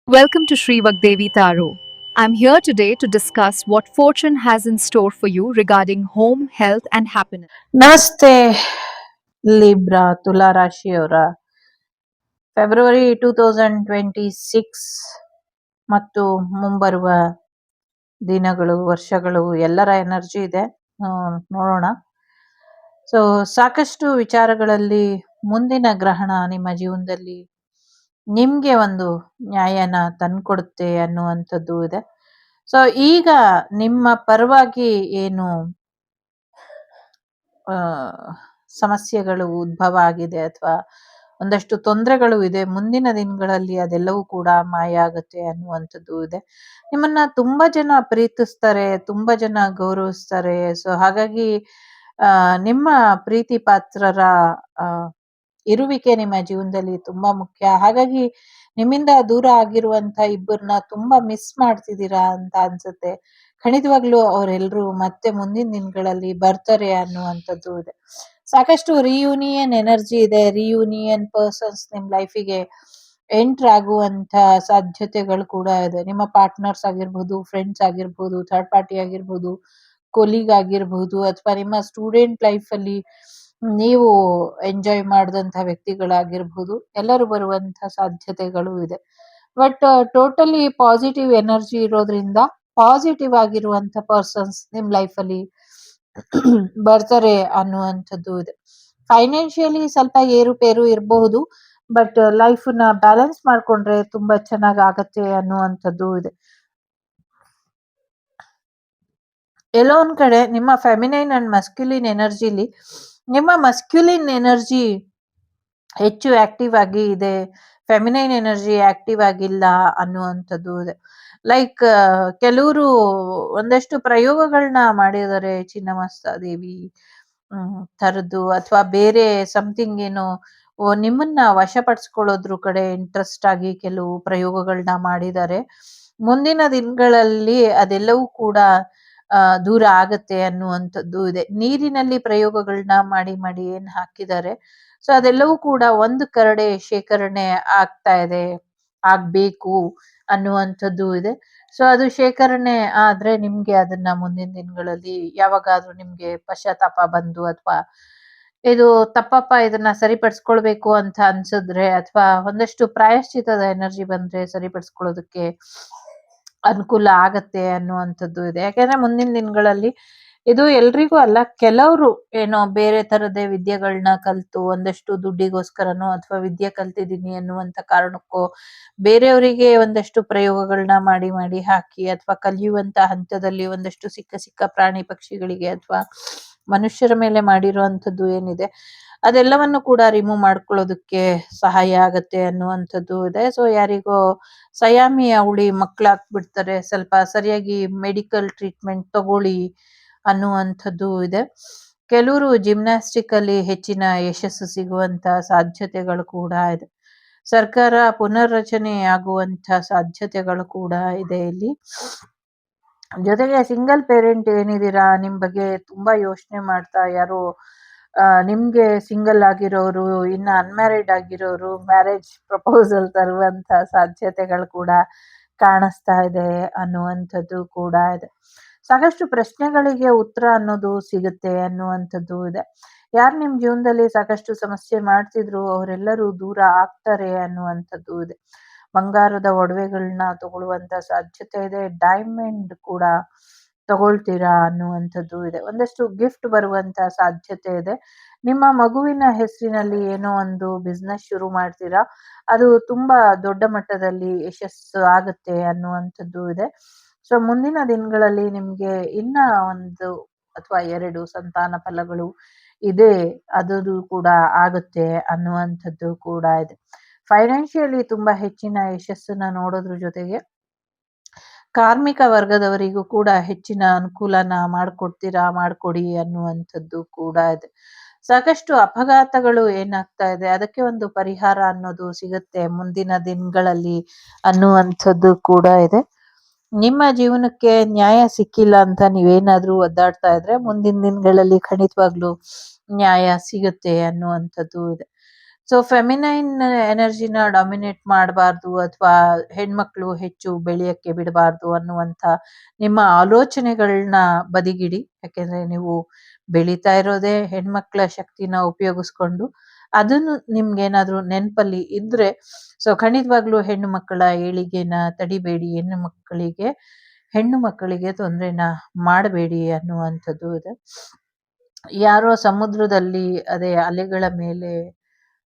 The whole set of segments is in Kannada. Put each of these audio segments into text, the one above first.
Welcome to Sri Vagdevi Taro. I'm here today to discuss what fortune has in store for you regarding home, health, and happiness. ನಮಸ್ತೆ ಲಿಬ್ರಾ ತುಲಾ ರಾಶಿಯವರ ಫೆಬ್ರವರಿ 2026 ಮತ್ತು ಮುಂಬರುವ ದಿನಗಳು ವರ್ಷಗಳು ಎಲ್ಲರ ಎನರ್ಜಿ ಇದೆ. ನೋಡೋಣ. ಸೊ ಸಾಕಷ್ಟು ವಿಚಾರಗಳಲ್ಲಿ ಮುಂದಿನ ಗ್ರಹಣ ನಿಮ್ಮ ಜೀವನದಲ್ಲಿ ನಿಮ್ಗೆ ಒಂದು ನ್ಯಾಯನ ತಂದ್ಕೊಡುತ್ತೆ ಅನ್ನುವಂಥದ್ದು ಇದೆ. ಸೊ ಈಗ ನಿಮ್ಮ ಪರವಾಗಿ ಏನು ಆ, ಸಮಸ್ಯೆಗಳು ಉದ್ಭವ ಆಗಿದೆ ಅಥವಾ ಒಂದಷ್ಟು ತೊಂದರೆಗಳು ಇದೆ, ಮುಂದಿನ ದಿನಗಳಲ್ಲಿ ಅದೆಲ್ಲವೂ ಕೂಡ ಮಾಯ ಆಗುತ್ತೆ ಅನ್ನುವಂಥದ್ದು ಇದೆ. ನಿಮ್ಮನ್ನ ತುಂಬಾ ಜನ ಪ್ರೀತಿಸ್ತಾರೆ, ತುಂಬಾ ಜನ ಗೌರವಿಸ್ತಾರೆ. ಸೊ ಹಾಗಾಗಿ ನಿಮ್ಮ ಪ್ರೀತಿ ಪಾತ್ರರ ಆ, ಇರುವಿಕೆ ನಿಮ್ಮ ಜೀವನದಲ್ಲಿ ತುಂಬಾ ಮುಖ್ಯ. ಹಾಗಾಗಿ ನಿಮ್ಮಿಂದ ದೂರ ಆಗಿರುವಂತ ಇಬ್ಬರನ್ನ ತುಂಬಾ ಮಿಸ್ ಮಾಡ್ತಿದ್ದೀರಾ ಅಂತ ಅನ್ಸುತ್ತೆ. ಖಂಡಿತವಾಗ್ಲೂ ಅವರೆಲ್ಲರೂ ಮತ್ತೆ ಮುಂದಿನ ದಿನಗಳಲ್ಲಿ ಬರ್ತಾರೆ ಅನ್ನುವಂಥದ್ದು ಇದೆ. ಸಾಕಷ್ಟು ರಿಯೂನಿಯನ್ ಎನರ್ಜಿ ಇದೆ. ರಿಯೂನಿಯನ್ ಪರ್ಸನ್ಸ್ ನಿಮ್ ಲೈಫಿಗೆ ಎಂಟರ್ ಆಗುವಂತ ಸಾಧ್ಯತೆಗಳು ಕೂಡ ಇದೆ. ನಿಮ್ಮ ಪಾರ್ಟ್ನರ್ಸ್ ಆಗಿರ್ಬೋದು, ಫ್ರೆಂಡ್ಸ್ ಆಗಿರ್ಬೋದು, ಥರ್ಡ್ ಪಾರ್ಟಿ ಆಗಿರ್ಬೋದು, ಕೊಲೀಗ್ ಆಗಿರ್ಬೋದು, ಅಥವಾ ನಿಮ್ಮ ಸ್ಟೂಡೆಂಟ್ ಲೈಫ್ ಅಲ್ಲಿ ನೀವು ಎಂಜಾಯ್ ಮಾಡಿದಂತ ವ್ಯಕ್ತಿಗಳಾಗಿರ್ಬೋದು, ಎಲ್ಲರೂ ಬರುವಂತ ಸಾಧ್ಯತೆಗಳು ಇದೆ. ಬಟ್ ಟೋಟಲಿ ಪಾಸಿಟಿವ್ ಎನರ್ಜಿ ಇರೋದ್ರಿಂದ ಪಾಸಿಟಿವ್ ಆಗಿರುವಂತ ಪರ್ಸನ್ಸ್ ನಿಮ್ ಲೈಫ್ ಅಲ್ಲಿ ಬರ್ತಾರೆ ಅನ್ನುವಂಥದ್ದು ಇದೆ. ಫೈನಾನ್ಷಿಯಲಿ ಸ್ವಲ್ಪ ಏರುಪೇರು ಇರಬಹುದು, ಬಟ್ ಲೈಫ್ ನ ಬ್ಯಾಲೆನ್ಸ್ ಮಾಡ್ಕೊಂಡ್ರೆ ತುಂಬಾ ಚೆನ್ನಾಗ್ ಆಗತ್ತೆ ಅನ್ನುವಂಥದ್ದು ಇದೆ. ಎಲ್ಲೋ ಒಂದ್ ಕಡೆ ನಿಮ್ಮ ಫೆಮಿನೈನ್ ಅಂಡ್ ಮಸ್ಕ್ಯುಲಿನ್ ಎನರ್ಜಿಲಿ ನಿಮ್ಮ ಮಸ್ಕ್ಯುಲಿನ್ ಎನರ್ಜಿ ಹೆಚ್ಚು ಆಕ್ಟಿವ್ ಆಗಿ ಇದೆ, ಫೆಮಿನೈನ್ ಎನರ್ಜಿ ಆಕ್ಟಿವ್ ಆಗಿಲ್ಲ ಅನ್ನುವಂಥದ್ದು ಇದೆ. ಲೈಕ್ ಕೆಲವರು ಒಂದಷ್ಟು ಪ್ರಯೋಗಗಳನ್ನ ಮಾಡಿದ್ದಾರೆ, ಚಿನ್ನಮಸ್ತ ದೇವಿ ಥರದ್ದು, ಅಥವಾ ಬೇರೆ ಸಮಥಿಂಗ್ ಏನೋ ನಿಮ್ಮನ್ನ ವಶಪಡಿಸ್ಕೊಳ್ಳೋದ್ರ ಕಡೆ ಇಂಟ್ರೆಸ್ಟ್ ಆಗಿ ಕೆಲವು ಪ್ರಯೋಗಗಳನ್ನ ಮಾಡಿದ್ದಾರೆ. ಮುಂದಿನ ದಿನಗಳಲ್ಲಿ ಅದೆಲ್ಲವೂ ಕೂಡ ದೂರ ಆಗತ್ತೆ ಅನ್ನುವಂಥದ್ದು ಇದೆ. ನೀರಿನಲ್ಲಿ ಪ್ರಯೋಗಗಳನ್ನ ಮಾಡಿ ಮಾಡಿ ಏನ್ ಹಾಕಿದ್ದಾರೆ, ಸೊ ಅದೆಲ್ಲವೂ ಕೂಡ ಒಂದು ಕಡೆ ಶೇಖರಣೆ ಆಗ್ತಾ ಇದೆ, ಆಗ್ಬೇಕು ಅನ್ನುವಂಥದ್ದು ಇದೆ. ಸೊ ಅದು ಶೇಖರಣೆ ಆದ್ರೆ ನಿಮ್ಗೆ ಅದನ್ನ ಮುಂದಿನ ದಿನಗಳಲ್ಲಿ ಯಾವಾಗಾದ್ರೂ ನಿಮ್ಗೆ ಪಶ್ಚಾತ್ತಾಪ ಬಂದು, ಅಥವಾ ಇದು ತಪ್ಪಪ್ಪ ಇದನ್ನ ಸರಿಪಡಿಸ್ಕೊಳ್ಬೇಕು ಅಂತ ಅನ್ಸಿದ್ರೆ, ಅಥವಾ ಒಂದಷ್ಟು ಪ್ರಾಯಶ್ಚಿತದ ಎನರ್ಜಿ ಬಂದ್ರೆ ಸರಿಪಡಿಸ್ಕೊಳ್ಳೋದಕ್ಕೆ ಅನುಕೂಲ ಆಗತ್ತೆ ಅನ್ನುವಂಥದ್ದು ಇದೆ. ಯಾಕೆಂದ್ರೆ ಮುಂದಿನ ದಿನಗಳಲ್ಲಿ ಇದು ಎಲ್ರಿಗೂ ಅಲ್ಲ, ಕೆಲವರು ಏನೋ ಬೇರೆ ತರದೇ ವಿದ್ಯೆಗಳನ್ನ ಕಲ್ತು ಒಂದಷ್ಟು ದುಡ್ಡಿಗೋಸ್ಕರನೋ ಅಥವಾ ವಿದ್ಯೆ ಕಲ್ತಿದ್ದೀನಿ ಅನ್ನುವಂತ ಕಾರಣಕ್ಕೋ ಬೇರೆಯವರಿಗೆ ಒಂದಷ್ಟು ಪ್ರಯೋಗಗಳನ್ನ ಮಾಡಿ ಮಾಡಿ ಹಾಕಿ, ಅಥವಾ ಕಲಿಯುವಂತ ಹಂತದಲ್ಲಿ ಒಂದಷ್ಟು ಸಿಕ್ಕ ಸಿಕ್ಕ ಪ್ರಾಣಿ ಪಕ್ಷಿಗಳಿಗೆ ಅಥವಾ ಮನುಷ್ಯರ ಮೇಲೆ ಮಾಡಿರುವಂತದ್ದು ಏನಿದೆ ಅದೆಲ್ಲವನ್ನು ಕೂಡ ರಿಮೂವ್ ಮಾಡ್ಕೊಳ್ಳೋದಕ್ಕೆ ಸಹಾಯ ಆಗತ್ತೆ ಅನ್ನುವಂಥದ್ದು ಇದೆ. ಸೊ ಯಾರಿಗೋ ಸಯಾಮಿ ಅವಳಿ ಮಕ್ಕಳಾಗ್ಬಿಡ್ತಾರೆ, ಸ್ವಲ್ಪ ಸರಿಯಾಗಿ ಮೆಡಿಕಲ್ ಟ್ರೀಟ್ಮೆಂಟ್ ತಗೊಳ್ಳಿ ಅನ್ನುವಂಥದ್ದು ಇದೆ. ಕೆಲವರು ಜಿಮ್ನಾಸ್ಟಿಕ್ ಅಲ್ಲಿ ಹೆಚ್ಚಿನ ಯಶಸ್ಸು ಸಿಗುವಂತ ಸಾಧ್ಯತೆಗಳು ಕೂಡ ಇದೆ. ಸರ್ಕಾರ ಪುನರ್ರಚನೆ ಆಗುವಂತ ಸಾಧ್ಯತೆಗಳು ಕೂಡ ಇದೆ ಇಲ್ಲಿ. ಜೊತೆಗೆ ಸಿಂಗಲ್ ಪೇರೆಂಟ್ ಏನಿದ್ದೀರಾ, ನಿಮ್ ಬಗ್ಗೆ ತುಂಬಾ ಯೋಚನೆ ಮಾಡ್ತಾ ಯಾರು ನಿಮ್ಗೆ ಸಿಂಗಲ್ ಆಗಿರೋರು, ಇನ್ನು ಅನ್ಮ್ಯಾರಿಡ್ ಆಗಿರೋರು ಮ್ಯಾರೇಜ್ ಪ್ರಪೋಸಲ್ ತರುವಂತ ಸಾಧ್ಯತೆಗಳು ಕೂಡ ಕಾಣಿಸ್ತಾ ಇದೆ ಅನ್ನುವಂಥದ್ದು ಕೂಡ ಇದೆ. ಸಾಕಷ್ಟು ಪ್ರಶ್ನೆಗಳಿಗೆ ಉತ್ತರ ಅನ್ನೋದು ಸಿಗುತ್ತೆ ಅನ್ನುವಂಥದ್ದು ಇದೆ. ಯಾರು ನಿಮ್ ಜೀವನದಲ್ಲಿ ಸಾಕಷ್ಟು ಸಮಸ್ಯೆ ಮಾಡ್ತಿದ್ರು ಅವರೆಲ್ಲರೂ ದೂರ ಆಗ್ತಾರೆ ಅನ್ನುವಂಥದ್ದು ಇದೆ. ಬಂಗಾರದ ಒಡವೆಗಳನ್ನ ತಗೊಳ್ಳುವಂತ ಸಾಧ್ಯತೆ ಇದೆ. ಡೈಮಂಡ್ ಕೂಡ ತಗೊಳ್ತೀರಾ ಅನ್ನುವಂಥದ್ದು ಇದೆ. ಒಂದಷ್ಟು ಗಿಫ್ಟ್ ಬರುವಂತ ಸಾಧ್ಯತೆ ಇದೆ. ನಿಮ್ಮ ಮಗುವಿನ ಹೆಸರಿನಲ್ಲಿ ಏನೋ ಒಂದು ಬಿಸ್ನೆಸ್ ಶುರು ಮಾಡ್ತೀರಾ, ಅದು ತುಂಬಾ ದೊಡ್ಡ ಮಟ್ಟದಲ್ಲಿ ಯಶಸ್ಸು ಆಗುತ್ತೆ ಅನ್ನುವಂಥದ್ದು ಇದೆ. ಸೊ ಮುಂದಿನ ದಿನಗಳಲ್ಲಿ ನಿಮ್ಗೆ ಇನ್ನ ಒಂದು ಅಥವಾ ಎರಡು ಸಂತಾನ ಫಲಗಳು ಇದೆ, ಅದು ಕೂಡ ಆಗುತ್ತೆ ಅನ್ನುವಂಥದ್ದು ಕೂಡ ಇದೆ. ಫೈನಾನ್ಷಿಯಲಿ ತುಂಬಾ ಹೆಚ್ಚಿನ ಯಶಸ್ಸನ್ನ ನೋಡೋದ್ರ ಜೊತೆಗೆ ಕಾರ್ಮಿಕ ವರ್ಗದವರಿಗೂ ಕೂಡ ಹೆಚ್ಚಿನ ಅನುಕೂಲನ ಮಾಡ್ಕೊಡಿ ಅನ್ನುವಂಥದ್ದು ಕೂಡ ಇದೆ. ಸಾಕಷ್ಟು ಅಪಘಾತಗಳು ಏನಾಗ್ತಾ ಇದೆ ಅದಕ್ಕೆ ಒಂದು ಪರಿಹಾರ ಅನ್ನೋದು ಸಿಗುತ್ತೆ ಮುಂದಿನ ದಿನಗಳಲ್ಲಿ ಅನ್ನುವಂಥದ್ದು ಕೂಡ ಇದೆ. ನಿಮ್ಮ ಜೀವನಕ್ಕೆ ನ್ಯಾಯ ಸಿಕ್ಕಿಲ್ಲ ಅಂತ ನೀವೇನಾದ್ರೂ ಒದ್ದಾಡ್ತಾ ಇದ್ರೆ ಮುಂದಿನ ದಿನಗಳಲ್ಲಿ ಖಂಡಿತವಾಗ್ಲೂ ನ್ಯಾಯ ಸಿಗುತ್ತೆ ಅನ್ನುವಂಥದ್ದು ಇದೆ. ಸೊ ಫೆಮಿನೈನ್ ಎನರ್ಜಿನ ಡಾಮಿನೇಟ್ ಮಾಡಬಾರ್ದು ಅಥವಾ ಹೆಣ್ಮಕ್ಳು ಹೆಚ್ಚು ಬೆಳೆಯಕ್ಕೆ ಬಿಡಬಾರ್ದು ಅನ್ನುವಂಥ ನಿಮ್ಮ ಆಲೋಚನೆಗಳನ್ನ ಬದಿಗಿಡಿ. ಯಾಕೆಂದ್ರೆ ನೀವು ಬೆಳೀತಾ ಇರೋದೇ ಹೆಣ್ಮಕ್ಳ ಶಕ್ತಿನ ಉಪಯೋಗಿಸ್ಕೊಂಡು. ಅದನ್ನು ನಿಮ್ಗೇನಾದ್ರೂ ನೆನಪಲ್ಲಿ ಇದ್ರೆ ಸೊ ಖಂಡಿತವಾಗ್ಲೂ ಹೆಣ್ಣು ಮಕ್ಕಳ ಏಳಿಗೆನ ತಡಿಬೇಡಿ, ಹೆಣ್ಣು ಮಕ್ಕಳಿಗೆ ತೊಂದ್ರೆನ ಮಾಡಬೇಡಿ ಅನ್ನುವಂಥದ್ದು ಇದೆ. ಯಾರೋ ಸಮುದ್ರದಲ್ಲಿ ಅದೇ ಅಲೆಗಳ ಮೇಲೆ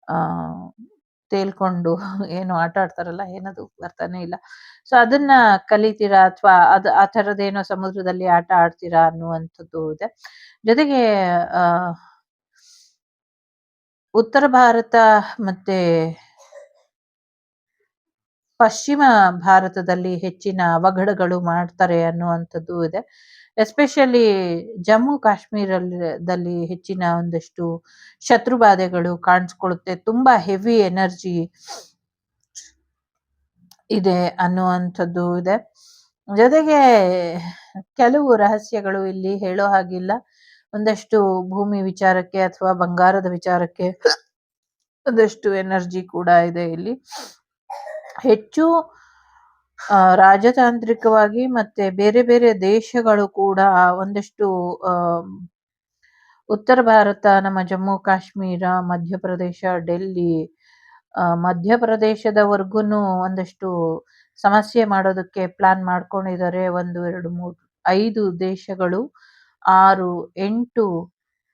ಆ ತೇಲ್ಕೊಂಡು ಏನೋ ಆಟ ಆಡ್ತಾರಲ್ಲ, ಏನದು ಬರ್ತಾನೆ ಇಲ್ಲ. ಸೊ ಅದನ್ನ ಕಲಿತೀರಾ ಅಥವಾ ಆ ಥರದ್ದೇನೋ ಸಮುದ್ರದಲ್ಲಿ ಆಟ ಆಡ್ತೀರಾ ಅನ್ನುವಂಥದ್ದು ಇದೆ. ಜೊತೆಗೆ ಆ ಉತ್ತರ ಭಾರತ ಮತ್ತೆ ಪಶ್ಚಿಮ ಭಾರತದಲ್ಲಿ ಹೆಚ್ಚಿನ ಅವಘಡಗಳು ಮಾಡ್ತಾರೆ ಅನ್ನುವಂಥದ್ದು ಇದೆ. ಎಸ್ಪೆಷಲಿ ಜಮ್ಮು ಕಾಶ್ಮೀರದಲ್ಲಿ ಹೆಚ್ಚಿನ ಒಂದಷ್ಟು ಶತ್ರುಬಾಧೆಗಳು ಕಾಣಿಸ್ಕೊಳ್ಳುತ್ತೆ. ತುಂಬಾ ಹೆವಿ ಎನರ್ಜಿ ಇದೆ ಅನ್ನುವಂಥದ್ದು ಇದೆ. ಜೊತೆಗೆ ಕೆಲವು ರಹಸ್ಯಗಳು ಇಲ್ಲಿ ಹೇಳೋ ಹಾಗಿಲ್ಲ. ಒಂದಷ್ಟು ಭೂಮಿ ವಿಚಾರಕ್ಕೆ ಅಥವಾ ಬಂಗಾರದ ವಿಚಾರಕ್ಕೆ ಒಂದಷ್ಟು ಎನರ್ಜಿ ಕೂಡ ಇದೆ ಇಲ್ಲಿ. ಹೆಚ್ಚು ರಾಜತಾಂತ್ರಿಕವಾಗಿ ಮತ್ತೆ ಬೇರೆ ಬೇರೆ ದೇಶಗಳು ಕೂಡ ಒಂದಷ್ಟು ಉತ್ತರ ಭಾರತ, ನಮ್ಮ ಜಮ್ಮು ಕಾಶ್ಮೀರ, ಮಧ್ಯಪ್ರದೇಶ, ಡೆಲ್ಲಿ, ಮಧ್ಯಪ್ರದೇಶದವರೆಗೂನು ಒಂದಷ್ಟು ಸಮಸ್ಯೆ ಮಾಡೋದಕ್ಕೆ ಪ್ಲಾನ್ ಮಾಡ್ಕೊಂಡಿದ್ದಾರೆ. 1, 2, 3, 5 ದೇಶಗಳು, 6, 8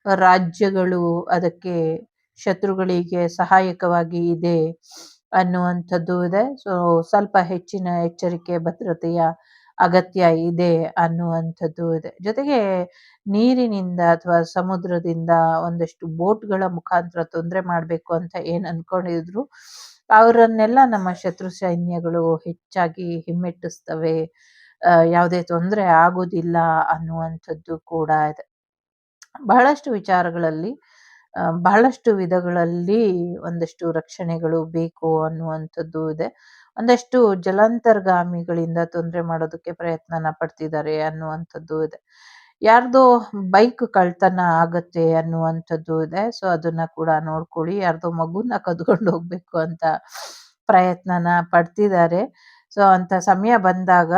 ರಾಜ್ಯಗಳು ಅದಕ್ಕೆ ಶತ್ರುಗಳಿಗೆ ಸಹಾಯಕವಾಗಿ ಇದೆ ಅನ್ನುವಂಥದ್ದು ಇದೆ. ಸೊ ಸ್ವಲ್ಪ ಹೆಚ್ಚಿನ ಎಚ್ಚರಿಕೆ ಭದ್ರತೆಯ ಅಗತ್ಯ ಇದೆ ಅನ್ನುವಂಥದ್ದು ಇದೆ. ಜೊತೆಗೆ ನೀರಿನಿಂದ ಅಥವಾ ಸಮುದ್ರದಿಂದ ಒಂದಷ್ಟು ಬೋಟ್‌ಗಳ ಮುಖಾಂತರ ತೊಂದರೆ ಮಾಡಬೇಕು ಅಂತ ಏನ್ ಅನ್ಕೊಂಡಿದ್ರು, ಅವರನ್ನೆಲ್ಲ ನಮ್ಮ ಶತ್ರು ಸೈನ್ಯಗಳು ಹೆಚ್ಚಾಗಿ ಹಿಮ್ಮೆಟ್ಟಿಸ್ತವೆ. ಯಾವುದೇ ತೊಂದರೆ ಆಗೋದಿಲ್ಲ ಅನ್ನುವಂಥದ್ದು ಕೂಡ ಇದೆ. ಬಹಳಷ್ಟು ವಿಚಾರಗಳಲ್ಲಿ ಬಹಳಷ್ಟು ವಿಧಗಳಲ್ಲಿ ಒಂದಷ್ಟು ರಕ್ಷಣೆಗಳು ಬೇಕು ಅನ್ನುವಂಥದ್ದು ಇದೆ. ಒಂದಷ್ಟು ಜಲಾಂತರ್ಗಾಮಿಗಳಿಂದ ತೊಂದರೆ ಮಾಡೋದಕ್ಕೆ ಪ್ರಯತ್ನನ ಪಡ್ತಿದ್ದಾರೆ ಅನ್ನುವಂಥದ್ದು ಇದೆ. ಯಾರ್ದೋ ಬೈಕ್ ಕಳ್ತನ ಆಗತ್ತೆ ಅನ್ನುವಂಥದ್ದು ಇದೆ. ಸೊ ಅದನ್ನ ಕೂಡ ನೋಡ್ಕೊಳ್ಳಿ. ಯಾರ್ದೋ ಮಗುನ ಕದ್ಕೊಂಡು ಹೋಗ್ಬೇಕು ಅಂತ ಪ್ರಯತ್ನನ ಪಡ್ತಿದ್ದಾರೆ. ಸೊ ಅಂತ ಸಮಯ ಬಂದಾಗ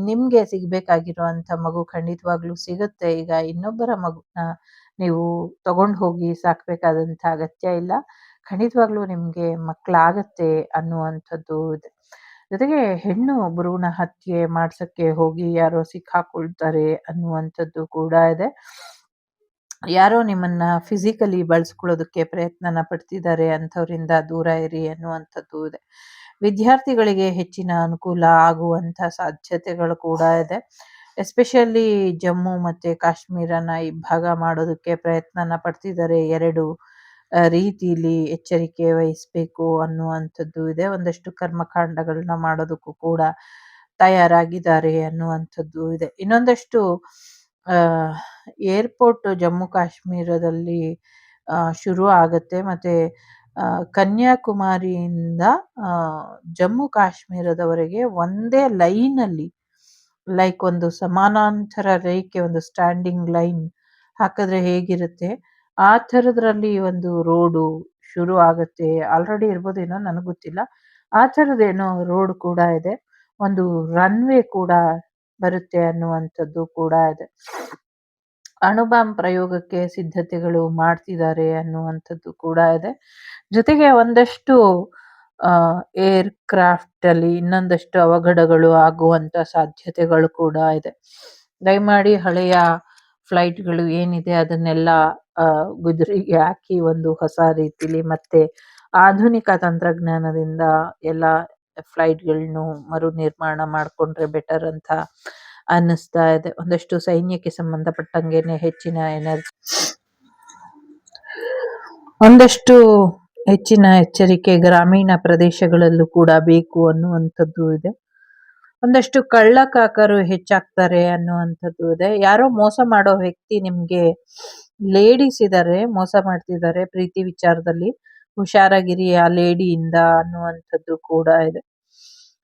ನಿಮ್ಗೆ ಸಿಗ್ಬೇಕಾಗಿರುವಂತ ಮಗು ಖಂಡಿತವಾಗ್ಲೂ ಸಿಗುತ್ತೆ. ಈಗ ಇನ್ನೊಬ್ಬರ ಮಗುನ ನೀವು ತಗೊಂಡು ಹೋಗಿ ಸಾಕ್ಬೇಕಾದಂತ ಅಗತ್ಯ ಇಲ್ಲ. ಖಂಡಿತವಾಗ್ಲೂ ನಿಮ್ಗೆ ಮಕ್ಕಳಾಗತ್ತೆ ಅನ್ನುವಂಥದ್ದು ಇದೆ. ಜೊತೆಗೆ ಹೆಣ್ಣು ಭ್ರೂಣ ಹತ್ಯೆ ಮಾಡ್ಸಕ್ಕೆ ಹೋಗಿ ಯಾರೋ ಸಿಕ್ಕಾಕೊಳ್ತಾರೆ ಅನ್ನುವಂಥದ್ದು ಕೂಡ ಇದೆ. ಯಾರೋ ನಿಮ್ಮನ್ನ ಫಿಸಿಕಲಿ ಬಳಸ್ಕೊಳ್ಳೋದಕ್ಕೆ ಪ್ರಯತ್ನನ ಪಡ್ತಿದ್ದಾರೆ, ಅಂಥವರಿಂದ ದೂರ ಇರಿ ಅನ್ನುವಂಥದ್ದು ಇದೆ. ವಿದ್ಯಾರ್ಥಿಗಳಿಗೆ ಹೆಚ್ಚಿನ ಅನುಕೂಲ ಆಗುವಂಥ ಸಾಧ್ಯತೆಗಳು ಕೂಡ ಇದೆ. ಎಸ್ಪೆಷಲಿ ಜಮ್ಮು ಮತ್ತೆ ಕಾಶ್ಮೀರನ ಇಬ್ಭಾಗ ಮಾಡೋದಕ್ಕೆ ಪ್ರಯತ್ನನ ಪಡ್ತಿದ್ದಾರೆ. 2 ರೀತಿಲಿ ಎಚ್ಚರಿಕೆ ವಹಿಸ್ಬೇಕು ಅನ್ನುವಂಥದ್ದು ಇದೆ. ಒಂದಷ್ಟು ಕರ್ಮಕಾಂಡಗಳನ್ನ ಮಾಡೋದಕ್ಕೂ ಕೂಡ ತಯಾರಾಗಿದ್ದಾರೆ ಅನ್ನುವಂಥದ್ದು ಇದೆ. ಇನ್ನೊಂದಷ್ಟು ಏರ್ಪೋರ್ಟ್ ಜಮ್ಮು ಕಾಶ್ಮೀರದಲ್ಲಿ ಶುರು ಆಗತ್ತೆ. ಮತ್ತೆ ಕನ್ಯಾಕುಮಾರಿಯಿಂದ ಜಮ್ಮು ಕಾಶ್ಮೀರದವರೆಗೆ ಒಂದೇ ಲೈನಲ್ಲಿ, ಲೈಕ್ ಒಂದು ಸಮಾನಾಂತರ ರೇಖೆ, ಒಂದು ಸ್ಟ್ಯಾಂಡಿಂಗ್ ಲೈನ್ ಹಾಕಿದ್ರೆ ಹೇಗಿರುತ್ತೆ ಆ ಥರದ್ರಲ್ಲಿ ಒಂದು ರೋಡು ಶುರು ಆಗತ್ತೆ. ಆಲ್ರೆಡಿ ಇರ್ಬೋದೇನೋ, ನನಗೆ ಗೊತ್ತಿಲ್ಲ. ಆ ಥರದ್ದೇನೋ ರೋಡ್ ಕೂಡ ಇದೆ. ಒಂದು ರನ್ವೇ ಕೂಡ ಬರುತ್ತೆ ಅನ್ನುವಂಥದ್ದು ಕೂಡ ಇದೆ. ಅಣುಬಾಂಬ್ ಪ್ರಯೋಗಕ್ಕೆ ಸಿದ್ಧತೆಗಳು ಮಾಡ್ತಿದ್ದಾರೆ ಅನ್ನುವಂಥದ್ದು ಕೂಡ ಇದೆ. ಜೊತೆಗೆ ಒಂದಷ್ಟು ಏರ್ ಕ್ರಾಫ್ಟ್ ಅಲ್ಲಿ ಇನ್ನೊಂದಷ್ಟು ಅವಘಡಗಳು ಆಗುವಂತ ಸಾಧ್ಯತೆಗಳು ಕೂಡ ಇದೆ. ದಯಮಾಡಿ ಹಳೆಯ ಫ್ಲೈಟ್ಗಳು ಏನಿದೆ ಅದನ್ನೆಲ್ಲ ಗುಜರಿಗೆ ಹಾಕಿ ಒಂದು ಹೊಸ ರೀತಿಲಿ ಮತ್ತೆ ಆಧುನಿಕ ತಂತ್ರಜ್ಞಾನದಿಂದ ಎಲ್ಲ ಫ್ಲೈಟ್ಗಳನ್ನು ಮರು ನಿರ್ಮಾಣ ಮಾಡ್ಕೊಂಡ್ರೆ ಬೆಟರ್ ಅಂತ ಅನ್ನಿಸ್ತಾ ಇದೆ. ಒಂದಷ್ಟು ಸೈನ್ಯಕ್ಕೆ ಸಂಬಂಧಪಟ್ಟಂಗೆನೆ ಒಂದಷ್ಟು ಹೆಚ್ಚಿನ ಎಚ್ಚರಿಕೆ ಗ್ರಾಮೀಣ ಪ್ರದೇಶಗಳಲ್ಲೂ ಕೂಡ ಬೇಕು ಅನ್ನುವಂಥದ್ದು ಇದೆ. ಒಂದಷ್ಟು ಕಳ್ಳಕಾಕರು ಹೆಚ್ಚಾಗ್ತಾರೆ ಅನ್ನುವಂಥದ್ದು ಇದೆ. ಯಾರೋ ಮೋಸ ಮಾಡೋ ವ್ಯಕ್ತಿ ನಿಮ್ಗೆ ಲೇಡೀಸ್ ಇದ್ದಾರೆ, ಮೋಸ ಮಾಡ್ತಿದ್ದಾರೆ ಪ್ರೀತಿ ವಿಚಾರದಲ್ಲಿ, ಹುಷಾರಾಗಿರಿ ಆ ಲೇಡಿಯಿಂದ ಅನ್ನುವಂಥದ್ದು ಕೂಡ ಇದೆ.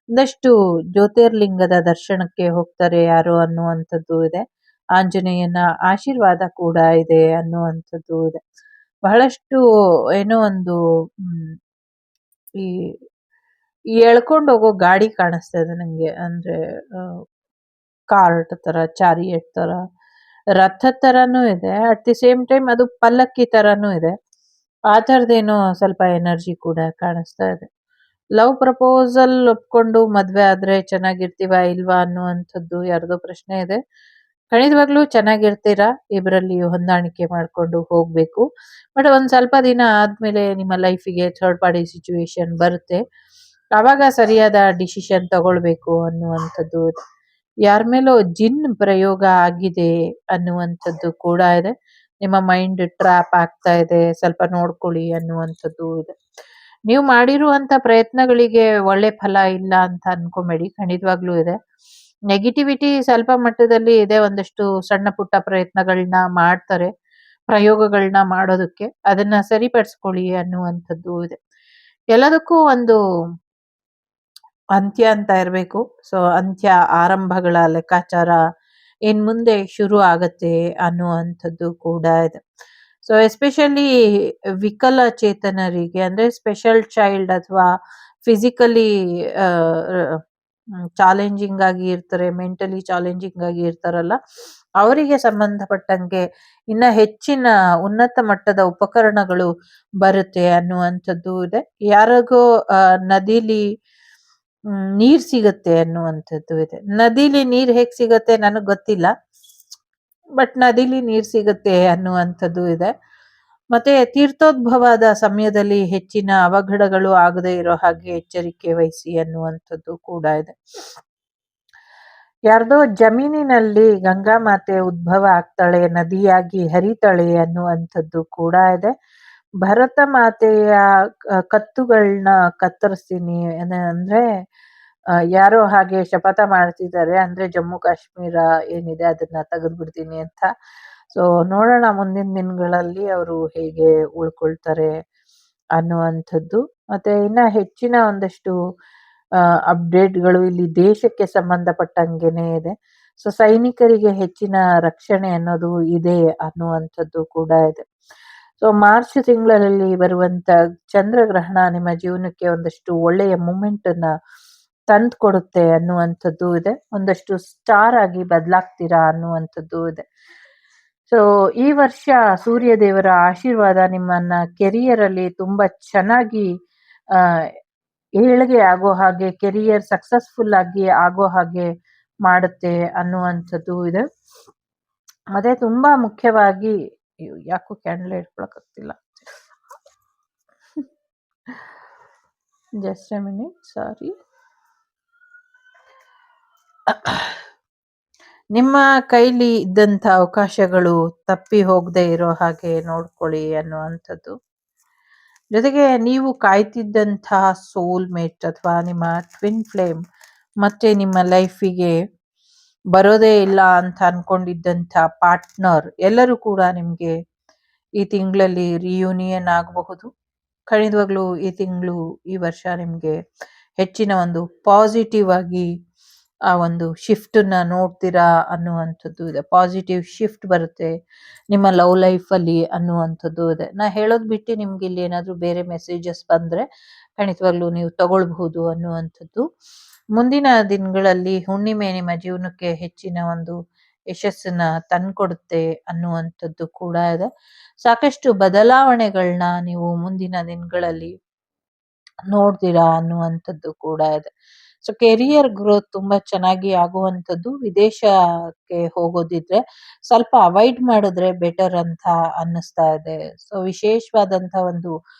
ಒಂದಷ್ಟು ಜ್ಯೋತಿರ್ಲಿಂಗದ ದರ್ಶನಕ್ಕೆ ಹೋಗ್ತಾರೆ ಯಾರು ಅನ್ನುವಂಥದ್ದು ಇದೆ. ಆಂಜನೇಯನ ಆಶೀರ್ವಾದ ಕೂಡ ಇದೆ ಅನ್ನುವಂಥದ್ದು ಇದೆ. ಬಹಳಷ್ಟು ಏನೋ ಒಂದು ಹ್ಮ್, ಈ ಈ ಎಳ್ಕೊಂಡು ಹೋಗೋ ಗಾಡಿ ಕಾಣಿಸ್ತಾ ಇದೆ ನಂಗೆ. ಅಂದ್ರೆ ಕಾರ್ಟ್ ತರ, ಚಾರಿಯಟ್ ತರ, ರಥ ತರನೂ ಇದೆ. ಅಟ್ ದಿ ಸೇಮ್ ಟೈಮ್ ಅದು ಪಲ್ಲಕ್ಕಿ ತರನೂ ಇದೆ. ಆ ಥರದ್ದೇನೋ ಸ್ವಲ್ಪ ಎನರ್ಜಿ ಕೂಡ ಕಾಣಿಸ್ತಾ ಇದೆ. ಲವ್ ಪ್ರಪೋಸಲ್ ಒಪ್ಕೊಂಡು ಮದ್ವೆ ಆದ್ರೆ ಚೆನ್ನಾಗಿರ್ತೀವಾ ಇಲ್ವಾ ಅನ್ನುವಂಥದ್ದು ಯಾರ್ದೋ ಪ್ರಶ್ನೆ ಇದೆ. ಖಂಡಿತವಾಗ್ಲೂ ಚೆನ್ನಾಗಿರ್ತೀರಾ. ಇಬ್ರಲ್ಲಿ ಹೊಂದಾಣಿಕೆ ಮಾಡ್ಕೊಂಡು ಹೋಗ್ಬೇಕು. ಬಟ್ ಒಂದ್ ಸ್ವಲ್ಪ ದಿನ ಆದ್ಮೇಲೆ ನಿಮ್ಮ ಲೈಫಿಗೆ ಥರ್ಡ್ ಪಾರ್ಟಿ ಸಿಚುವೇಶನ್ ಬರುತ್ತೆ. ಆವಾಗ ಸರಿಯಾದ ಡಿಸಿಷನ್ ತಗೊಳ್ಬೇಕು ಅನ್ನುವಂಥದ್ದು. ಯಾರ ಮೇಲೋ ಜಿನ್ ಪ್ರಯೋಗ ಆಗಿದೆ ಅನ್ನುವಂಥದ್ದು ಕೂಡ ಇದೆ. ನಿಮ್ಮ ಮೈಂಡ್ ಟ್ರ್ಯಾಪ್ ಆಗ್ತಾ ಇದೆ, ಸ್ವಲ್ಪ ನೋಡ್ಕೊಳ್ಳಿ ಅನ್ನುವಂಥದ್ದು ಇದೆ. ನೀವು ಮಾಡಿರುವಂತ ಪ್ರಯತ್ನಗಳಿಗೆ ಒಳ್ಳೆ ಫಲ ಇಲ್ಲ ಅಂತ ಅನ್ಕೊಂಬೇಡಿ, ಖಂಡಿತವಾಗ್ಲೂ ಇದೆ. ನೆಗೆಟಿವಿಟಿ ಸ್ವಲ್ಪ ಮಟ್ಟದಲ್ಲಿ ಇದೆ. ಒಂದಷ್ಟು ಸಣ್ಣ ಪುಟ್ಟ ಪ್ರಯತ್ನಗಳನ್ನ ಮಾಡ್ತಾರೆ, ಪ್ರಯೋಗಗಳನ್ನ ಮಾಡೋದಕ್ಕೆ. ಅದನ್ನ ಸರಿಪಡಿಸ್ಕೊಳ್ಳಿ ಅನ್ನುವಂಥದ್ದು ಇದೆ. ಎಲ್ಲದಕ್ಕೂ ಒಂದು ಅಂತ್ಯ ಅಂತ ಇರಬೇಕು. ಸೊ ಅಂತ್ಯ ಆರಂಭಗಳ ಲೆಕ್ಕಾಚಾರ ಇನ್ ಮುಂದೆ ಶುರು ಆಗತ್ತೆ ಅನ್ನುವಂಥದ್ದು ಕೂಡ ಇದೆ. ಸೊ ಎಸ್ಪೆಷಲಿ ವಿಕಲಚೇತನರಿಗೆ, ಅಂದ್ರೆ ಸ್ಪೆಷಲ್ ಚೈಲ್ಡ್ ಅಥವಾ ಫಿಸಿಕಲಿ ಚಾಲೆಂಜಿಂಗ್ ಆಗಿ ಇರ್ತಾರೆ, ಮೆಂಟಲಿ ಚಾಲೆಂಜಿಂಗ್ ಆಗಿ ಇರ್ತಾರಲ್ಲ, ಅವರಿಗೆ ಸಂಬಂಧಪಟ್ಟಂಗೆ ಇನ್ನ ಹೆಚ್ಚಿನ ಉನ್ನತ ಮಟ್ಟದ ಉಪಕರಣಗಳು ಬರುತ್ತೆ ಅನ್ನುವಂಥದ್ದು ಇದೆ. ಯಾರಿಗೋ ನದಿಲಿ ನೀರ್ ಸಿಗತ್ತೆ ಅನ್ನುವಂಥದ್ದು ಇದೆ. ನದಿಲಿ ನೀರ್ ಹೇಗ್ ಸಿಗತ್ತೆ ನನಗ್ ಗೊತ್ತಿಲ್ಲ. ಬಟ್ ನದಿಲಿ ನೀರ್ ಸಿಗತ್ತೆ ಅನ್ನುವಂಥದ್ದು ಇದೆ. ಮತ್ತೆ ತೀರ್ಥೋದ್ಭವದ ಸಮಯದಲ್ಲಿ ಹೆಚ್ಚಿನ ಅವಘಡಗಳು ಆಗದೆ ಇರೋ ಹಾಗೆ ಎಚ್ಚರಿಕೆ ವಹಿಸಿ ಅನ್ನುವಂಥದ್ದು ಕೂಡ ಇದೆ. ಯಾರ್ದೋ ಜಮೀನಿನಲ್ಲಿ ಗಂಗಾ ಮಾತೆ ಉದ್ಭವ ಆಗ್ತಾಳೆ, ನದಿಯಾಗಿ ಹರಿತಾಳೆ ಅನ್ನುವಂಥದ್ದು ಕೂಡ ಇದೆ. ಭರತ ಮಾತೆಯ ಕತ್ತುಗಳನ್ನ ಕತ್ತರಿಸ್ತೀನಿ ಅಂದ್ರೆ ಯಾರೋ ಹಾಗೆ ಶಪಥ ಮಾಡ್ತಿದ್ದಾರೆ. ಅಂದ್ರೆ ಜಮ್ಮು ಕಾಶ್ಮೀರ ಏನಿದೆ ಅದನ್ನ ತೆಗೆದ್ಬಿಡ್ತೀನಿ ಅಂತ. ಸೊ ನೋಡೋಣ ಮುಂದಿನ ದಿನಗಳಲ್ಲಿ ಅವರು ಹೇಗೆ ಉಳ್ಕೊಳ್ತಾರೆ ಅನ್ನುವಂಥದ್ದು. ಮತ್ತೆ ಇನ್ನ ಹೆಚ್ಚಿನ ಒಂದಷ್ಟು ಅಪ್ಡೇಟ್ಗಳು ಇಲ್ಲಿ ದೇಶಕ್ಕೆ ಸಂಬಂಧಪಟ್ಟಂಗೆನೆ ಇದೆ. ಸೊ ಸೈನಿಕರಿಗೆ ಹೆಚ್ಚಿನ ರಕ್ಷಣೆ ಅನ್ನೋದು ಇದೆ ಅನ್ನುವಂಥದ್ದು ಕೂಡ ಇದೆ. ಸೊ ಮಾರ್ಚ್ ತಿಂಗಳಲ್ಲಿ ಬರುವಂತ ಚಂದ್ರಗ್ರಹಣ ನಿಮ್ಮ ಜೀವನಕ್ಕೆ ಒಂದಷ್ಟು ಒಳ್ಳೆಯ ಮೂಮೆಂಟ್ ಅನ್ನ ತಂದು ಕೊಡುತ್ತೆ ಅನ್ನುವಂಥದ್ದು ಇದೆ. ಒಂದಷ್ಟು ಸ್ಟಾರ್ ಆಗಿ ಬದಲಾಗ್ತೀರಾ ಅನ್ನುವಂಥದ್ದು ಇದೆ. ಸೊ ಈ ವರ್ಷ ಸೂರ್ಯ ದೇವರ ಆಶೀರ್ವಾದ ನಿಮ್ಮನ್ನ ಕೆರಿಯರ್ ಅಲ್ಲಿ ತುಂಬಾ ಚೆನ್ನಾಗಿ ಆ ಏಳಿಗೆ ಆಗೋ ಹಾಗೆ, ಕೆರಿಯರ್ ಸಕ್ಸಸ್ಫುಲ್ ಆಗಿ ಆಗೋ ಹಾಗೆ ಮಾಡುತ್ತೆ ಅನ್ನುವಂಥದ್ದು ಇದೆ. ಮತ್ತೆ ತುಂಬಾ ಮುಖ್ಯವಾಗಿ ಯಾಕೋ ಕ್ಯಾಂಡಲ್ ಇಟ್ಕೊಳಕ್ಕಾಗ್ತಿಲ್ಲ. ಜಸ್ಟ್ ಎ ಮಿನಿಟ್, ಸಾರಿ. ನಿಮ್ಮ ಕೈಲಿ ಇದ್ದಂಥ ಅವಕಾಶಗಳು ತಪ್ಪಿ ಹೋಗದೆ ಇರೋ ಹಾಗೆ ನೋಡ್ಕೊಳ್ಳಿ ಅನ್ನುವಂಥದ್ದು. ಜೊತೆಗೆ ನೀವು ಕಾಯ್ತಿದ್ದಂಥ ಸೋಲ್ಮೇಟ್ ಅಥವಾ ನಿಮ್ಮ ಟ್ವಿನ್ ಫ್ಲೇಮ್ ಮತ್ತೆ ನಿಮ್ಮ ಲೈಫಿಗೆ ಬರೋದೇ ಇಲ್ಲ ಅಂತ ಅನ್ಕೊಂಡಿದ್ದಂಥ ಪಾರ್ಟ್ನರ್ ಎಲ್ಲರೂ ಕೂಡ ನಿಮ್ಗೆ ಈ ತಿಂಗಳಲ್ಲಿ ರಿಯೂನಿಯನ್ ಆಗಬಹುದು. ಖಂಡಿತವಾಗ್ಲೂ ಈ ತಿಂಗಳು, ಈ ವರ್ಷ ನಿಮ್ಗೆ ಹೆಚ್ಚಿನ ಒಂದು ಪಾಸಿಟಿವ್ ಆಗಿ ಆ ಒಂದು ಶಿಫ್ಟ್ ನ ನೋಡ್ತೀರಾ ಅನ್ನುವಂಥದ್ದು ಇದೆ. ಪಾಸಿಟಿವ್ ಶಿಫ್ಟ್ ಬರುತ್ತೆ ನಿಮ್ಮ ಲವ್ ಲೈಫ್ ಅಲ್ಲಿ ಅನ್ನುವಂಥದ್ದು ಇದೆ. ನಾ ಹೇಳೋದ್ ಬಿಟ್ಟು ನಿಮ್ಗೆ ಇಲ್ಲಿ ಏನಾದ್ರೂ ಬೇರೆ ಮೆಸೇಜಸ್ ಬಂದ್ರೆ ಖಂಡಿತವಾಗ್ಲೂ ನೀವು ತಗೊಳ್ಬಹುದು ಅನ್ನುವಂಥದ್ದು. ಮುಂದಿನ ದಿನಗಳಲ್ಲಿ ಹುಣ್ಣಿಮೆ ನಿಮ್ಮ ಜೀವನಕ್ಕೆ ಹೆಚ್ಚಿನ ಒಂದು ಯಶಸ್ಸನ್ನ ತಂದ್ಕೊಡುತ್ತೆ ಅನ್ನುವಂಥದ್ದು ಕೂಡ ಇದೆ. ಸಾಕಷ್ಟು ಬದಲಾವಣೆಗಳನ್ನ ನೀವು ಮುಂದಿನ ದಿನಗಳಲ್ಲಿ ನೋಡ್ತೀರಾ ಅನ್ನುವಂಥದ್ದು ಕೂಡ ಇದೆ. ಸೊ ಕೆರಿಯರ್ ಗ್ರೋತ್ ತುಂಬಾ ಚೆನ್ನಾಗಿ ಆಗುವಂಥದ್ದು. ವಿದೇಶಕ್ಕೆ ಹೋಗೋದಿದ್ರೆ ಸ್ವಲ್ಪ ಅವಾಯ್ಡ್ ಮಾಡಿದ್ರೆ ಬೆಟರ್ ಅಂತ ಅನ್ನಿಸ್ತಾ ಇದೆ. ಸೊ ವಿಶೇಷವಾದಂತ ಒಂದು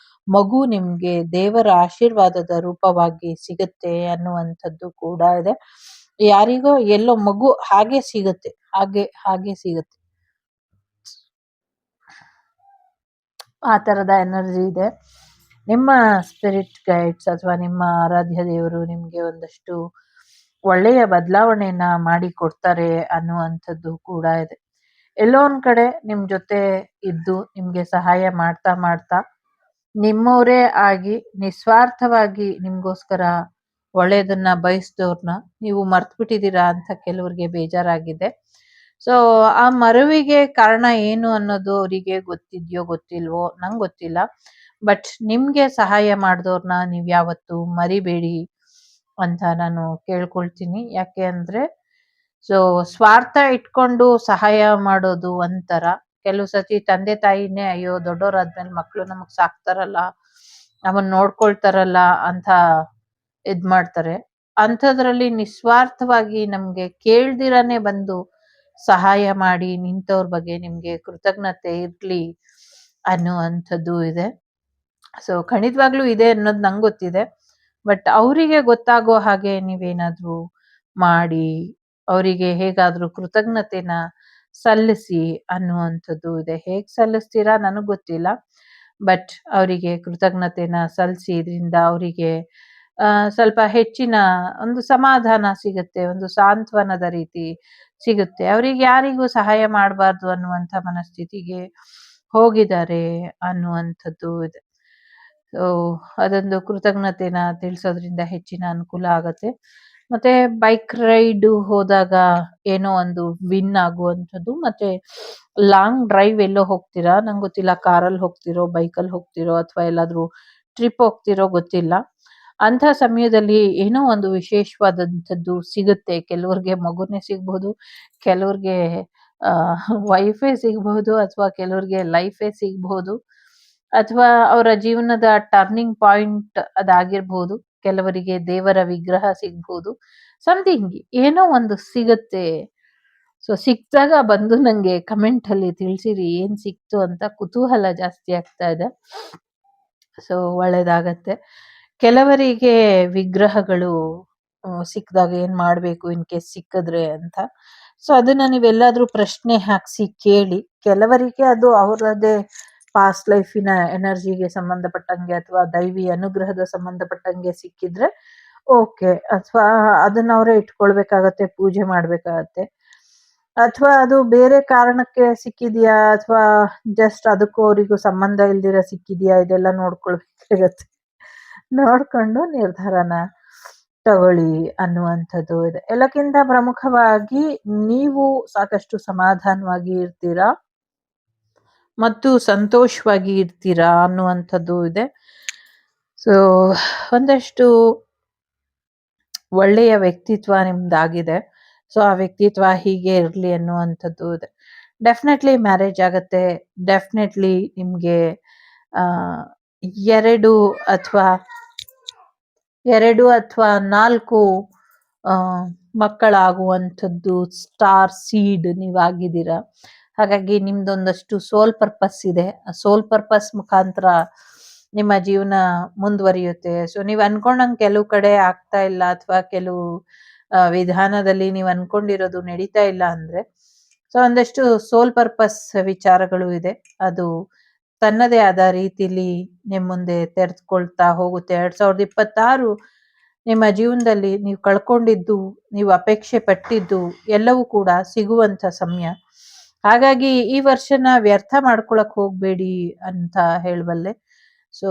ಮಗು ನಿಮ್ಗೆ ದೇವರ ಆಶೀರ್ವಾದದ ರೂಪವಾಗಿ ಸಿಗುತ್ತೆ ಅನ್ನುವಂಥದ್ದು ಕೂಡ ಇದೆ. ಯಾರಿಗೋ ಎಲ್ಲೋ ಮಗು ಹಾಗೆ ಸಿಗುತ್ತೆ, ಹಾಗೆ ಸಿಗುತ್ತೆ. ಆ ತರದ ಎನರ್ಜಿ ಇದೆ. ನಿಮ್ಮ ಸ್ಪಿರಿಟ್ ಗೈಡ್ಸ್ ಅಥವಾ ನಿಮ್ಮ ಆರಾಧ್ಯ ದೇವರು ನಿಮ್ಗೆ ಒಂದಷ್ಟು ಒಳ್ಳೆಯ ಬದಲಾವಣೆಯನ್ನ ಮಾಡಿ ಕೊಡ್ತಾರೆ ಅನ್ನುವಂಥದ್ದು ಕೂಡ ಇದೆ. ಎಲ್ಲೋ ಒಂದ್ ಕಡೆ ನಿಮ್ ಜೊತೆ ಇದ್ದು ನಿಮ್ಗೆ ಸಹಾಯ ಮಾಡ್ತಾ ಮಾಡ್ತಾ ನಿಮ್ಮವರೇ ಆಗಿ ನಿಸ್ವಾರ್ಥವಾಗಿ ನಿಮ್ಗೋಸ್ಕರ ಒಳ್ಳೆಯದನ್ನ ಬಯಸಿದವ್ರನ್ನ ನೀವು ಮರ್ತ್ ಬಿಟ್ಟಿದ್ದೀರಾ ಅಂತ ಕೆಲವ್ರಿಗೆ ಬೇಜಾರಾಗಿದೆ. ಸೊ ಆ ಮರುವಿಗೆ ಕಾರಣ ಏನು ಅನ್ನೋದು ಅವರಿಗೆ ಗೊತ್ತಿದ್ಯೋ ಗೊತ್ತಿಲ್ವೋ ನಂಗೆ ಗೊತ್ತಿಲ್ಲ. ಬಟ್ ನಿಮ್ಗೆ ಸಹಾಯ ಮಾಡಿದವ್ರನ್ನ ನೀವ್ ಯಾವತ್ತು ಮರಿಬೇಡಿ ಅಂತ ನಾನು ಕೇಳ್ಕೊಳ್ತೀನಿ. ಯಾಕೆ ಅಂದ್ರೆ ಸೊ ಸ್ವಾರ್ಥ ಇಟ್ಕೊಂಡು ಸಹಾಯ ಮಾಡೋದು ಒಂಥರ. ಕೆಲವು ಸತಿ ತಂದೆ ತಾಯಿನೇ ಅಯ್ಯೋ ದೊಡ್ಡವರಾದ್ಮೇಲೆ ಮಕ್ಳು ನಮಗ್ ಸಾಕ್ತಾರಲ್ಲ, ನಮ್ಮನ್ ನೋಡ್ಕೊಳ್ತಾರಲ್ಲ ಅಂತ ಇದ್ ಮಾಡ್ತಾರೆ. ಅಂಥದ್ರಲ್ಲಿ ನಿಸ್ವಾರ್ಥವಾಗಿ ನಮ್ಗೆ ಕೇಳ್ದಿರಾನೆ ಬಂದು ಸಹಾಯ ಮಾಡಿ ನಿಂತವ್ರ ಬಗ್ಗೆ ನಿಮ್ಗೆ ಕೃತಜ್ಞತೆ ಇರ್ಲಿ ಅನ್ನುವಂಥದ್ದು ಇದೆ. ಸೊ ಖಂಡಿತವಾಗ್ಲೂ ಇದೆ ಅನ್ನೋದು ನಂಗೆ ಗೊತ್ತಿದೆ. ಬಟ್ ಅವರಿಗೆ ಗೊತ್ತಾಗೋ ಹಾಗೆ ನೀವೇನಾದ್ರೂ ಮಾಡಿ ಅವರಿಗೆ ಹೇಗಾದ್ರೂ ಕೃತಜ್ಞತೆನ ಸಲ್ಲಿಸಿ ಅನ್ನುವಂಥದ್ದು ಇದೆ. ಹೇಗ್ ಸಲ್ಲಿಸ್ತೀರಾ ನನಗ್ ಗೊತ್ತಿಲ್ಲ. ಬಟ್ ಅವರಿಗೆ ಕೃತಜ್ಞತೆನ ಸಲ್ಲಿಸಿ ಇದರಿಂದ ಅವರಿಗೆ ಸ್ವಲ್ಪ ಹೆಚ್ಚಿನ ಒಂದು ಸಮಾಧಾನ ಸಿಗುತ್ತೆ. ಒಂದು ಸಾಂತ್ವನದ ರೀತಿ ಸಿಗುತ್ತೆ. ಅವ್ರಿಗೆ ಯಾರಿಗೂ ಸಹಾಯ ಮಾಡಬಾರ್ದು ಅನ್ನುವಂಥ ಮನಸ್ಥಿತಿಗೆ ಹೋಗಿದ್ದಾರೆ ಅನ್ನುವಂಥದ್ದು ಇದೆ. ಸೊ ಅದೊಂದು ಕೃತಜ್ಞತೆನ ತಿಳಿಸೋದ್ರಿಂದ ಹೆಚ್ಚಿನ ಅನುಕೂಲ ಆಗತ್ತೆ. ಮತ್ತೆ ಬೈಕ್ ರೈಡ್ ಹೋದಾಗ ಏನೋ ಒಂದು ವಿನ್ ಆಗುವಂಥದ್ದು. ಮತ್ತೆ ಲಾಂಗ್ ಡ್ರೈವ್ ಎಲ್ಲೋ ಹೋಗ್ತೀರಾ, ನಂಗೆ ಗೊತ್ತಿಲ್ಲ ಕಾರಲ್ಲಿ ಹೋಗ್ತಿರೋ, ಬೈಕಲ್ಲಿ ಹೋಗ್ತಿರೋ ಅಥವಾ ಎಲ್ಲಾದ್ರೂ ಟ್ರಿಪ್ ಹೋಗ್ತಿರೋ ಗೊತ್ತಿಲ್ಲ. ಅಂಥ ಸಮಯದಲ್ಲಿ ಏನೋ ಒಂದು ವಿಶೇಷವಾದಂಥದ್ದು ಸಿಗುತ್ತೆ. ಕೆಲವ್ರಿಗೆ ಮಗುನೇ ಸಿಗ್ಬಹುದು, ಕೆಲವ್ರಿಗೆ ವೈಫೇ ಸಿಗ್ಬಹುದು ಅಥವಾ ಕೆಲವ್ರಿಗೆ ಲೈಫೇ ಸಿಗ್ಬಹುದು. ಅಥವಾ ಅವರ ಜೀವನದ ಟರ್ನಿಂಗ್ ಪಾಯಿಂಟ್ ಅದಾಗಿರ್ಬಹುದು. ಕೆಲವರಿಗೆ ದೇವರ ವಿಗ್ರಹ ಸಿಗ್ಬಹುದು. ಸಮಥಿಂಗ್ ಏನೋ ಒಂದು ಸಿಗತ್ತೆ. ಸೊ ಸಿಕ್ದಾಗ ಬಂದು ನಂಗೆ ಕಮೆಂಟ್ ಅಲ್ಲಿ ತಿಳಿಸಿರಿ ಏನ್ ಸಿಕ್ತು ಅಂತ. ಕುತೂಹಲ ಜಾಸ್ತಿ ಆಗ್ತಾ ಇದೆ. ಸೊ ಒಳ್ಳೇದಾಗತ್ತೆ. ಕೆಲವರಿಗೆ ವಿಗ್ರಹಗಳು ಸಿಕ್ಕಿದಾಗ ಏನ್ ಮಾಡ್ಬೇಕು ಇನ್ ಕೇಸ್ ಸಿಕ್ಕಿದ್ರೆ ಅಂತ. ಸೊ ಅದನ್ನ ನೀವೆಲ್ಲಾದ್ರೂ ಪ್ರಶ್ನೆ ಹಾಕ್ಸಿ ಕೇಳಿ. ಕೆಲವರಿಗೆ ಅದು ಅವರದೇ ಪಾಸ್ಟ್ ಲೈಫಿನ ಎನರ್ಜಿಗೆ ಸಂಬಂಧಪಟ್ಟಂಗೆ ಅಥವಾ ದೈವಿ ಅನುಗ್ರಹದ ಸಂಬಂಧಪಟ್ಟಂಗೆ ಸಿಕ್ಕಿದ್ರೆ ಓಕೆ. ಅಥವಾ ಅದನ್ನ ಅವರೇ ಇಟ್ಕೊಳ್ಬೇಕಾಗತ್ತೆ, ಪೂಜೆ ಮಾಡ್ಬೇಕಾಗತ್ತೆ. ಅಥವಾ ಅದು ಬೇರೆ ಕಾರಣಕ್ಕೆ ಸಿಕ್ಕಿದ್ಯಾ ಅಥವಾ ಜಸ್ಟ್ ಅದಕ್ಕೂ ಅವರಿಗೂ ಸಂಬಂಧ ಇಲ್ದಿರ ಸಿಕ್ಕಿದ್ಯಾ ಇದೆಲ್ಲ ನೋಡ್ಕೊಳ್ಬೇಕಾಗತ್ತೆ. ನೋಡ್ಕೊಂಡು ನಿರ್ಧಾರನ ತಗೊಳ್ಳಿ ಅನ್ನುವಂಥದ್ದು ಇದೆ. ಎಲ್ಲಕ್ಕಿಂತ ಪ್ರಮುಖವಾಗಿ ನೀವು ಸಾಕಷ್ಟು ಸಮಾಧಾನವಾಗಿ ಇರ್ತೀರಾ ಮತ್ತು ಸಂತೋಷವಾಗಿ ಇರ್ತೀರಾ ಅನ್ನುವಂಥದ್ದು ಇದೆ. ಸೊ ಒಂದಷ್ಟು ಒಳ್ಳೆಯ ವ್ಯಕ್ತಿತ್ವ ನಿಮ್ದಾಗಿದೆ. ಸೊ ಆ ವ್ಯಕ್ತಿತ್ವ ಹೀಗೆ ಇರ್ಲಿ ಅನ್ನುವಂಥದ್ದು ಇದೆ. ಡೆಫಿನೆಟ್ಲಿ ಮ್ಯಾರೇಜ್ ಆಗತ್ತೆ. ಡೆಫಿನೆಟ್ಲಿ ನಿಮ್ಗೆ ಆ 2 ಅಥವಾ 4 ಮಕ್ಕಳಾಗುವಂಥದ್ದು ಸ್ಟಾರ್ ಸೀಡ್ ನೀವಾಗಿದ್ದೀರಾ. ಹಾಗಾಗಿ ನಿಮ್ದೊಂದಷ್ಟು ಸೋಲ್ ಪರ್ಪಸ್ ಇದೆ. ಆ ಸೋಲ್ ಪರ್ಪಸ್ ಮುಖಾಂತರ ನಿಮ್ಮ ಜೀವನ ಮುಂದುವರಿಯುತ್ತೆ. ಸೊ ನೀವ್ ಅನ್ಕೊಂಡಂಗ್ ಕೆಲವು ಕಡೆ ಆಗ್ತಾ ಇಲ್ಲ ಅಥವಾ ಕೆಲವು ವಿಧಾನದಲ್ಲಿ ನೀವ್ ಅನ್ಕೊಂಡಿರೋದು ನಡೀತಾ ಇಲ್ಲ ಅಂದ್ರೆ ಸೊ ಒಂದಷ್ಟು ಸೋಲ್ ಪರ್ಪಸ್ ವಿಚಾರಗಳು ಇದೆ. ಅದು ತನ್ನದೇ ಆದ ರೀತಿಲಿ ನಿಮ್ ಮುಂದೆ ತೆರೆದುಕೊಳ್ತಾ ಹೋಗುತ್ತೆ. 2026 ನಿಮ್ಮ ಜೀವನದಲ್ಲಿ ನೀವು ಕಳ್ಕೊಂಡಿದ್ದು, ನೀವು ಅಪೇಕ್ಷೆ ಪಟ್ಟಿದ್ದು ಎಲ್ಲವೂ ಕೂಡ ಸಿಗುವಂತ ಸಮಯ. ಹಾಗಾಗಿ ಈ ವರ್ಷನ ವ್ಯರ್ಥ ಮಾಡ್ಕೊಳಕ್ ಹೋಗ್ಬೇಡಿ ಅಂತ ಹೇಳಬಲ್ಲೆ. ಸೊ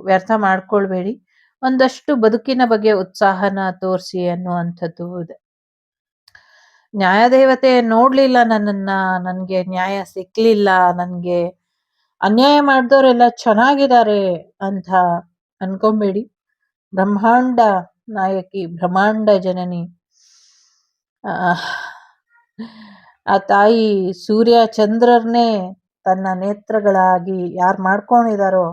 ವ್ಯರ್ಥ ಮಾಡ್ಕೊಳ್ಬೇಡಿ. ಒಂದಷ್ಟು ಬದುಕಿನ ಬಗ್ಗೆ ಉತ್ಸಾಹನ ತೋರಿಸಿ ಅನ್ನುವಂಥದ್ದು ಇದೆ. ನ್ಯಾಯದೇವತೆ ನೋಡ್ಲಿಲ್ಲ ನನ್ನನ್ನ, ನನ್ಗೆ ನ್ಯಾಯ ಸಿಕ್ಲಿಲ್ಲ, ನನ್ಗೆ ಅನ್ಯಾಯ ಮಾಡ್ದವ್ರೆಲ್ಲ ಚೆನ್ನಾಗಿದ್ದಾರೆ ಅಂತ ಅನ್ಕೊಂಬೇಡಿ. ಬ್ರಹ್ಮಾಂಡ ನಾಯಕಿ, ಬ್ರಹ್ಮಾಂಡ ಜನನಿ ಆ ತಾಯಿ ಸೂರ್ಯ ಚಂದ್ರರ್ನೇ ತನ್ನ ನೇತ್ರಗಳಾಗಿ ಯಾರು ಮಾಡ್ಕೊಂಡಿದಾರೋ,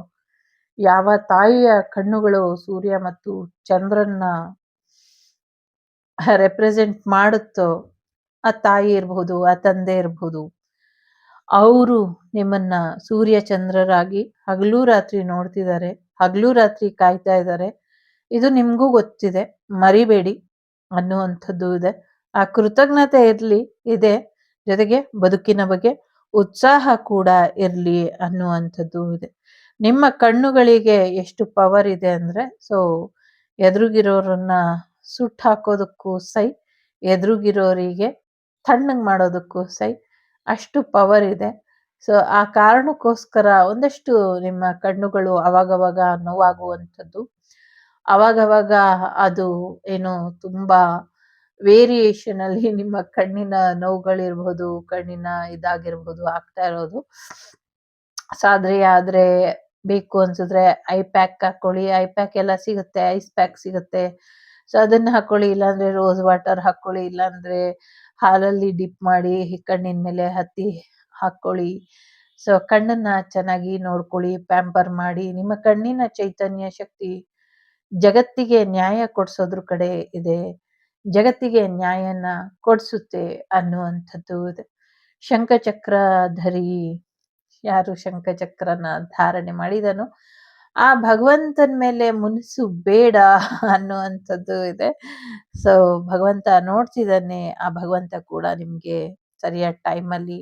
ಯಾವ ತಾಯಿಯ ಕಣ್ಣುಗಳು ಸೂರ್ಯ ಮತ್ತು ಚಂದ್ರನ್ನ ರೆಪ್ರೆಸೆಂಟ್ ಮಾಡುತ್ತೋ ಆ ತಾಯಿ ಇರ್ಬಹುದು, ಆ ತಂದೆ ಇರ್ಬಹುದು, ಅವರು ನಿಮ್ಮನ್ನ ಸೂರ್ಯ ಚಂದ್ರರಾಗಿ ಹಗಲು ರಾತ್ರಿ ನೋಡ್ತಿದ್ದಾರೆ, ಹಗಲು ರಾತ್ರಿ ಕಾಯ್ತಾ ಇದ್ದಾರೆ. ಇದು ನಿಮ್ಗೂ ಗೊತ್ತಿದೆ, ಮರಿಬೇಡಿ ಅನ್ನುವಂಥದ್ದು ಇದೆ. ಆ ಕೃತಜ್ಞತೆ ಇದೆ. ಜೊತೆಗೆ ಬದುಕಿನ ಬಗ್ಗೆ ಉತ್ಸಾಹ ಕೂಡ ಇರ್ಲಿ ಅನ್ನುವಂಥದ್ದು ಇದೆ. ನಿಮ್ಮ ಕಣ್ಣುಗಳಿಗೆ ಎಷ್ಟು ಪವರ್ ಇದೆ ಅಂದ್ರೆ ಸೊ ಎದುರುಗಿರೋರನ್ನ ಸುಟ್ಟು ಹಾಕೋದಕ್ಕೂ ಸೈ, ಎದುರುಗಿರೋರಿಗೆ ತಣ್ಣಗ್ ಮಾಡೋದಕ್ಕೂ ಸೈ, ಅಷ್ಟು ಪವರ್ ಇದೆ. ಸೊ ಆ ಕಾರಣಕ್ಕೋಸ್ಕರ ಒಂದಷ್ಟು ನಿಮ್ಮ ಕಣ್ಣುಗಳು ಅವಾಗವಾಗ ನೋವಾಗುವಂಥದ್ದು, ಅವಾಗವಾಗ ಅದು ಏನು ತುಂಬಾ ವೇರಿಯೇಷನ್ ಅಲ್ಲಿ ನಿಮ್ಮ ಕಣ್ಣಿನ ನೋವುಗಳಿರ್ಬೋದು, ಕಣ್ಣಿನ ಇದಾಗಿರ್ಬೋದು ಆಗ್ತಾ ಇರೋದು. ಸಾಧ್ಯ ಆದ್ರೆ ಬೇಕು ಅನ್ಸಿದ್ರೆ ಐ ಪ್ಯಾಕ್ ಹಾಕೊಳ್ಳಿ. ಐ ಪ್ಯಾಕ್ ಎಲ್ಲ ಸಿಗುತ್ತೆ, ಐಸ್ ಪ್ಯಾಕ್ ಸಿಗುತ್ತೆ. ಸೊ ಅದನ್ನ ಹಾಕೊಳ್ಳಿ, ಇಲ್ಲಾಂದ್ರೆ ರೋಸ್ ವಾಟರ್ ಹಾಕೊಳ್ಳಿ, ಇಲ್ಲಾಂದ್ರೆ ಹಾಲಲ್ಲಿ ಡಿಪ್ ಮಾಡಿ ಕಣ್ಣಿನ ಮೇಲೆ ಹತ್ತಿ ಹಾಕೊಳ್ಳಿ. ಸೊ ಕಣ್ಣನ್ನ ಚೆನ್ನಾಗಿ ನೋಡ್ಕೊಳ್ಳಿ, ಪ್ಯಾಂಪರ್ ಮಾಡಿ. ನಿಮ್ಮ ಕಣ್ಣಿನ ಚೈತನ್ಯ ಶಕ್ತಿ ಜಗತ್ತಿಗೆ ನ್ಯಾಯ ಕೊಡ್ಸೋದ್ರ ಕಡೆ ಇದೆ. ಜಗತ್ತಿಗೆ ನ್ಯಾಯನ ಕೊಡ್ಸುತ್ತೆ ಅನ್ನುವಂಥದ್ದು ಇದೆ. ಶಂಖಚಕ್ರಧರಿ, ಯಾರು ಶಂಖಚಕ್ರನ ಧಾರಣೆ ಮಾಡಿದನೋ ಆ ಭಗವಂತನ ಮೇಲೆ ಮುನಿಸು ಬೇಡ ಅನ್ನುವಂಥದ್ದು ಇದೆ. ಸೊ ಭಗವಂತ ನೋಡ್ತಿದ್ದಾನೆ. ಆ ಭಗವಂತ ಕೂಡ ನಿಮ್ಗೆ ಸರಿಯಾದ ಟೈಮಲ್ಲಿ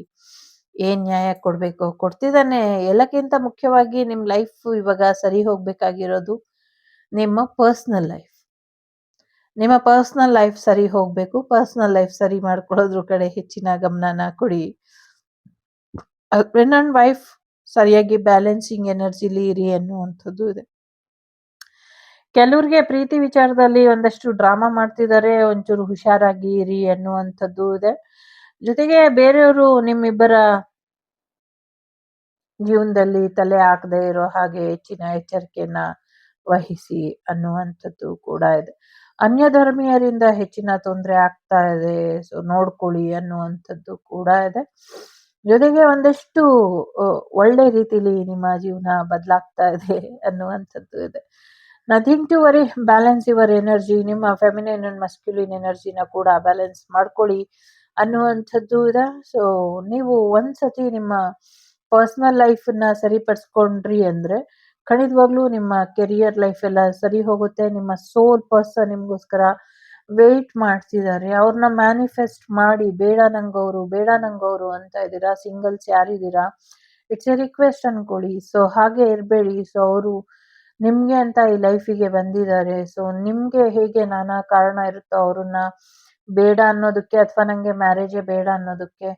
ಏನ್ ನ್ಯಾಯ ಕೊಡ್ಬೇಕೋ ಕೊಡ್ತಿದ್ದಾನೆ. ಎಲ್ಲಕ್ಕಿಂತ ಮುಖ್ಯವಾಗಿ ನಿಮ್ ಲೈಫ್ ಇವಾಗ ಸರಿ ಹೋಗ್ಬೇಕಾಗಿರೋದು ನಿಮ್ಮ ಪರ್ಸನಲ್ ಲೈಫ್. ನಿಮ್ಮ ಪರ್ಸನಲ್ ಲೈಫ್ ಸರಿ ಹೋಗ್ಬೇಕು. ಪರ್ಸನಲ್ ಲೈಫ್ ಸರಿ ಮಾಡ್ಕೊಳ್ಳೋದ್ರ ಕಡೆ ಹೆಚ್ಚಿನ ಗಮನನ ಕೊಡಿ. ಹಸ್ಬೆಂಡ್ ಅಂಡ್ ವೈಫ್ ಸರಿಯಾಗಿ ಬ್ಯಾಲೆನ್ಸಿಂಗ್ ಎನರ್ಜಿಲಿ ಇರಿ ಅನ್ನುವಂಥದ್ದು ಇದೆ. ಕೆಲವ್ರಿಗೆ ಪ್ರೀತಿ ವಿಚಾರದಲ್ಲಿ ಒಂದಷ್ಟು ಡ್ರಾಮಾ ಮಾಡ್ತಿದ್ದಾರೆ, ಒಂಚೂರು ಹುಷಾರಾಗಿ ಇರಿ ಅನ್ನುವಂಥದ್ದು ಇದೆ. ಜೊತೆಗೆ ಬೇರೆಯವರು ನಿಮ್ಮಿಬ್ಬರ ಜೀವನದಲ್ಲಿ ತಲೆ ಹಾಕದೆ ಇರೋ ಹಾಗೆ ಹೆಚ್ಚಿನ ಎಚ್ಚರಿಕೆಯನ್ನ ವಹಿಸಿ ಅನ್ನುವಂಥದ್ದು ಕೂಡ ಇದೆ. ಅನ್ಯ ಧರ್ಮೀಯರಿಂದ ಹೆಚ್ಚಿನ ತೊಂದರೆ ಆಗ್ತಾ ಇದೆ, ಸೊ ನೋಡ್ಕೊಳ್ಳಿ ಅನ್ನುವಂಥದ್ದು ಕೂಡ ಇದೆ. ಜೊತೆಗೆ ಒಂದಷ್ಟು ಒಳ್ಳೆ ರೀತಿಲಿ ನಿಮ್ಮ ಜೀವನ ಬದಲಾಗ್ತಾ ಇದೆ ಅನ್ನುವಂಥದ್ದು ಇದೆ. Nothing to worry, balance your energy. ನಿಮ್ಮ ಫೆಮಿನೈನ್ ಅಂಡ್ ಮಸ್ಕ್ಯುಲಿನ್ ಎನರ್ಜಿನ ಕೂಡ ಬ್ಯಾಲೆನ್ಸ್ ಮಾಡ್ಕೊಳ್ಳಿ ಅನ್ನುವಂಥದ್ದು ಇದೆ. ಸೊ ನೀವು ಒಂದ್ಸತಿ ನಿಮ್ಮ ಪರ್ಸನಲ್ ಲೈಫನ್ನ ಸರಿಪಡಿಸ್ಕೊಂಡ್ರಿ ಅಂದ್ರೆ ಖಂಡಿತವಾಗ್ಲೂ ನಿಮ್ಮ ಕೆರಿಯರ್ ಲೈಫ್ ಎಲ್ಲ ಸರಿ ಹೋಗುತ್ತೆ. ನಿಮ್ಮ ಸೋಲ್ ಪರ್ಸನ್ ನಿಮ್ಗೋಸ್ಕರ ವೇಟ್ ಮಾಡ್ತಿದ್ದಾರೆ. ಅವ್ರನ್ನ ಮ್ಯಾನಿಫೆಸ್ಟ್ ಮಾಡಿ, ಬೇಡ ನಂಗವ್ರು, ಬೇಡ ನಂಗವ್ರು ಅಂತ ಇದ್ದೀರಾ, ಸಿಂಗಲ್ಸ್ ಯಾರಿದ್ದೀರಾ, ಇಟ್ಸ್ ಎ ರಿಕ್ವೆಸ್ಟ್ ಅನ್ಕೊಳ್ಳಿ. ಸೊ ಹಾಗೆ ಇರಬೇಡಿ. ಸೊ ಅವರು ನಿಮ್ಗೆ ಅಂತ ಈ ಲೈಫಿಗೆ ಬಂದಿದ್ದಾರೆ. ಸೊ ನಿಮ್ಗೆ ಹೇಗೆ ನಾನಾ ಕಾರಣ ಇರುತ್ತೋ ಅವ್ರನ್ನ ಬೇಡ ಅನ್ನೋದಕ್ಕೆ, ಅಥವಾ ನಂಗೆ ಮ್ಯಾರೇಜೇ ಬೇಡ ಅನ್ನೋದಕ್ಕೆ,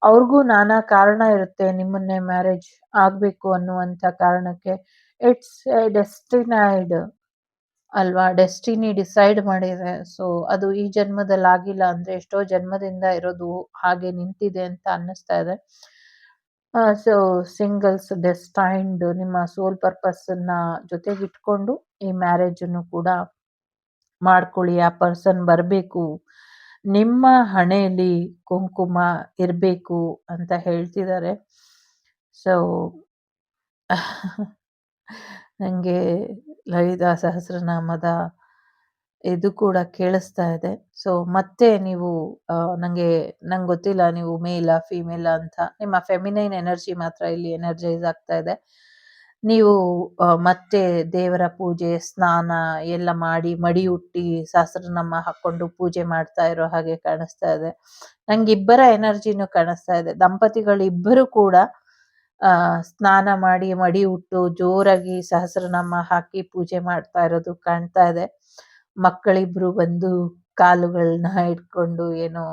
ಅವ್ರಿಗೂ ನಾನಾ ಕಾರಣ ಇರುತ್ತೆ ನಿಮ್ಮನ್ನೇ ಮ್ಯಾರೇಜ್ ಆಗ್ಬೇಕು ಅನ್ನುವಂಥ ಕಾರಣಕ್ಕೆ. ಇಟ್ಸ್ ಎ ಡೆಸ್ಟಿನೈಡ್ ಅಲ್ವಾ, ಡೆಸ್ಟಿನಿ ಡಿಸೈಡ್ ಮಾಡಿದೆ. ಸೊ ಅದು ಈ ಜನ್ಮದಲ್ಲಿ ಆಗಿಲ್ಲ ಅಂದ್ರೆ ಎಷ್ಟೋ ಜನ್ಮದಿಂದ ಇರೋದು ಹಾಗೆ ನಿಂತಿದೆ ಅಂತ ಅನ್ನಿಸ್ತಾ ಇದೆ. ಸೊ ಸಿಂಗಲ್ಸ್ ಡೆಸ್ಟೈನ್ಡ್ ನಿಮ್ಮ ಸೋಲ್ ಪರ್ಪಸ್ ಅನ್ನ ಜೊತೆಗಿಟ್ಕೊಂಡು ಈ ಮ್ಯಾರೇಜ್ ಅನ್ನು ಕೂಡ ಮಾಡ್ಕೊಳ್ಳಿ. ಆ ಪರ್ಸನ್ ಬರಬೇಕು, ನಿಮ್ಮ ಹಣೆಯಲ್ಲಿ ಕುಂಕುಮ ಇರಬೇಕು ಅಂತ ಹೇಳ್ತಿದ್ದಾರೆ. ಸೊ ನನಗೆ ಲಲಿತಾ ಸಹಸ್ರನಾಮದ ಇದು ಕೂಡ ಕೇಳಿಸ್ತಾ ಇದೆ. ಸೊ ಮತ್ತೆ ನೀವು ನಂಗೆ ಗೊತ್ತಿಲ್ಲ ನೀವು ಮೇಲಾ ಫಿಮೇಲಾ ಅಂತ. ನಿಮ್ಮ ಫೆಮಿನೈನ್ ಎನರ್ಜಿ ಮಾತ್ರ ಇಲ್ಲಿ ಎನರ್ಜೈಸ್ ಆಗ್ತಾ ಇದೆ. ನೀವು ಮತ್ತೆ ದೇವರ ಪೂಜೆ, ಸ್ನಾನ ಎಲ್ಲ ಮಾಡಿ ಮಡಿ ಉಟ್ಟಿ ಸಹಸ್ರನಾಮ ಹಾಕೊಂಡು ಪೂಜೆ ಮಾಡ್ತಾ ಇರೋ ಹಾಗೆ ಕಾಣಿಸ್ತಾ ಇದೆ. ನಂಗೆ ಇಬ್ಬರ ಎನರ್ಜಿನೂ ಕಾಣಿಸ್ತಾ ಇದೆ. ದಂಪತಿಗಳಿಬ್ಬರು ಕೂಡ ಸ್ನಾನ ಮಾಡಿ ಮಡಿ ಉಟ್ಟು ಜೋರಾಗಿ ಸಹಸ್ರನಾಮ ಹಾಕಿ ಪೂಜೆ ಮಾಡ್ತಾ ಇರೋದು ಕಾಣ್ತಾ ಇದೆ. ಮಕ್ಕಳಿಬ್ರು ಬಂದು ಕಾಲುಗಳನ್ನ ಇಟ್ಕೊಂಡು ಏನೋ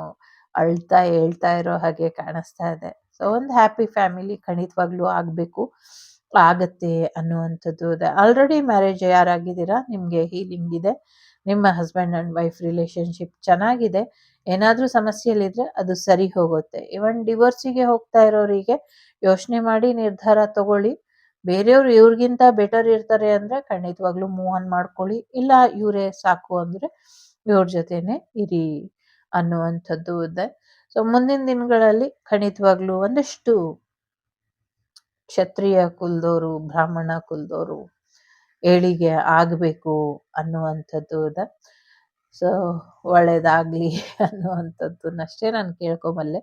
ಅಳ್ತಾ ಹೇಳ್ತಾ ಇರೋ ಹಾಗೆ ಕಾಣಿಸ್ತಾ ಇದೆ. ಸೊ ಒಂದು ಹ್ಯಾಪಿ ಫ್ಯಾಮಿಲಿ ಖಂಡಿತವಾಗ್ಲೂ ಆಗ್ಬೇಕು, ಆಗತ್ತೆ ಅನ್ನುವಂಥದ್ದು ಇದೆ. ಆಲ್ರೆಡಿ ಮ್ಯಾರೇಜ್ ಯಾರಾಗಿದ್ದೀರಾ ನಿಮ್ಗೆ ಹೀಲಿಂಗ್ ಇದೆ. ನಿಮ್ಮ ಹಸ್ಬೆಂಡ್ ಅಂಡ್ ವೈಫ್ ರಿಲೇಶನ್ಶಿಪ್ ಚೆನ್ನಾಗಿದೆ. ಏನಾದ್ರೂ ಸಮಸ್ಯೆಲಿದ್ರೆ ಅದು ಸರಿ ಹೋಗುತ್ತೆ. ಇವನ್ ಡಿವೋರ್ಸಿಗೆ ಹೋಗ್ತಾ ಇರೋರಿಗೆ ಯೋಚನೆ ಮಾಡಿ ನಿರ್ಧಾರ ತಗೊಳ್ಳಿ. ಬೇರೆಯವ್ರು ಇವ್ರಿಗಿಂತ ಬೆಟರ್ ಇರ್ತಾರೆ ಅಂದ್ರೆ ಖಂಡಿತವಾಗ್ಲೂ ಮೂವ್ ಆನ್ ಮಾಡ್ಕೊಳ್ಳಿ. ಇಲ್ಲ ಇವರೇ ಸಾಕು ಅಂದ್ರೆ ಇವ್ರ ಜೊತೆನೆ ಇರಿ ಅನ್ನುವಂಥದ್ದು ಇದೆ. ಸೊ ಮುಂದಿನ ದಿನಗಳಲ್ಲಿ ಖಂಡಿತವಾಗ್ಲೂ ಒಂದಷ್ಟು ಕ್ಷತ್ರಿಯ ಕುಲದವರು, ಬ್ರಾಹ್ಮಣ ಕುಲದವರು ಏಳಿಗೆ ಆಗಬೇಕು ಅನ್ನುವಂಥದ್ದು ಇದೆ. ಸೊ ಒಳ್ಳೇದಾಗ್ಲಿ ಅನ್ನುವಂಥದ್ದನ್ನಷ್ಟೇ ನಾನು ಕೇಳ್ಕೊಂಬಲ್ಲೆ.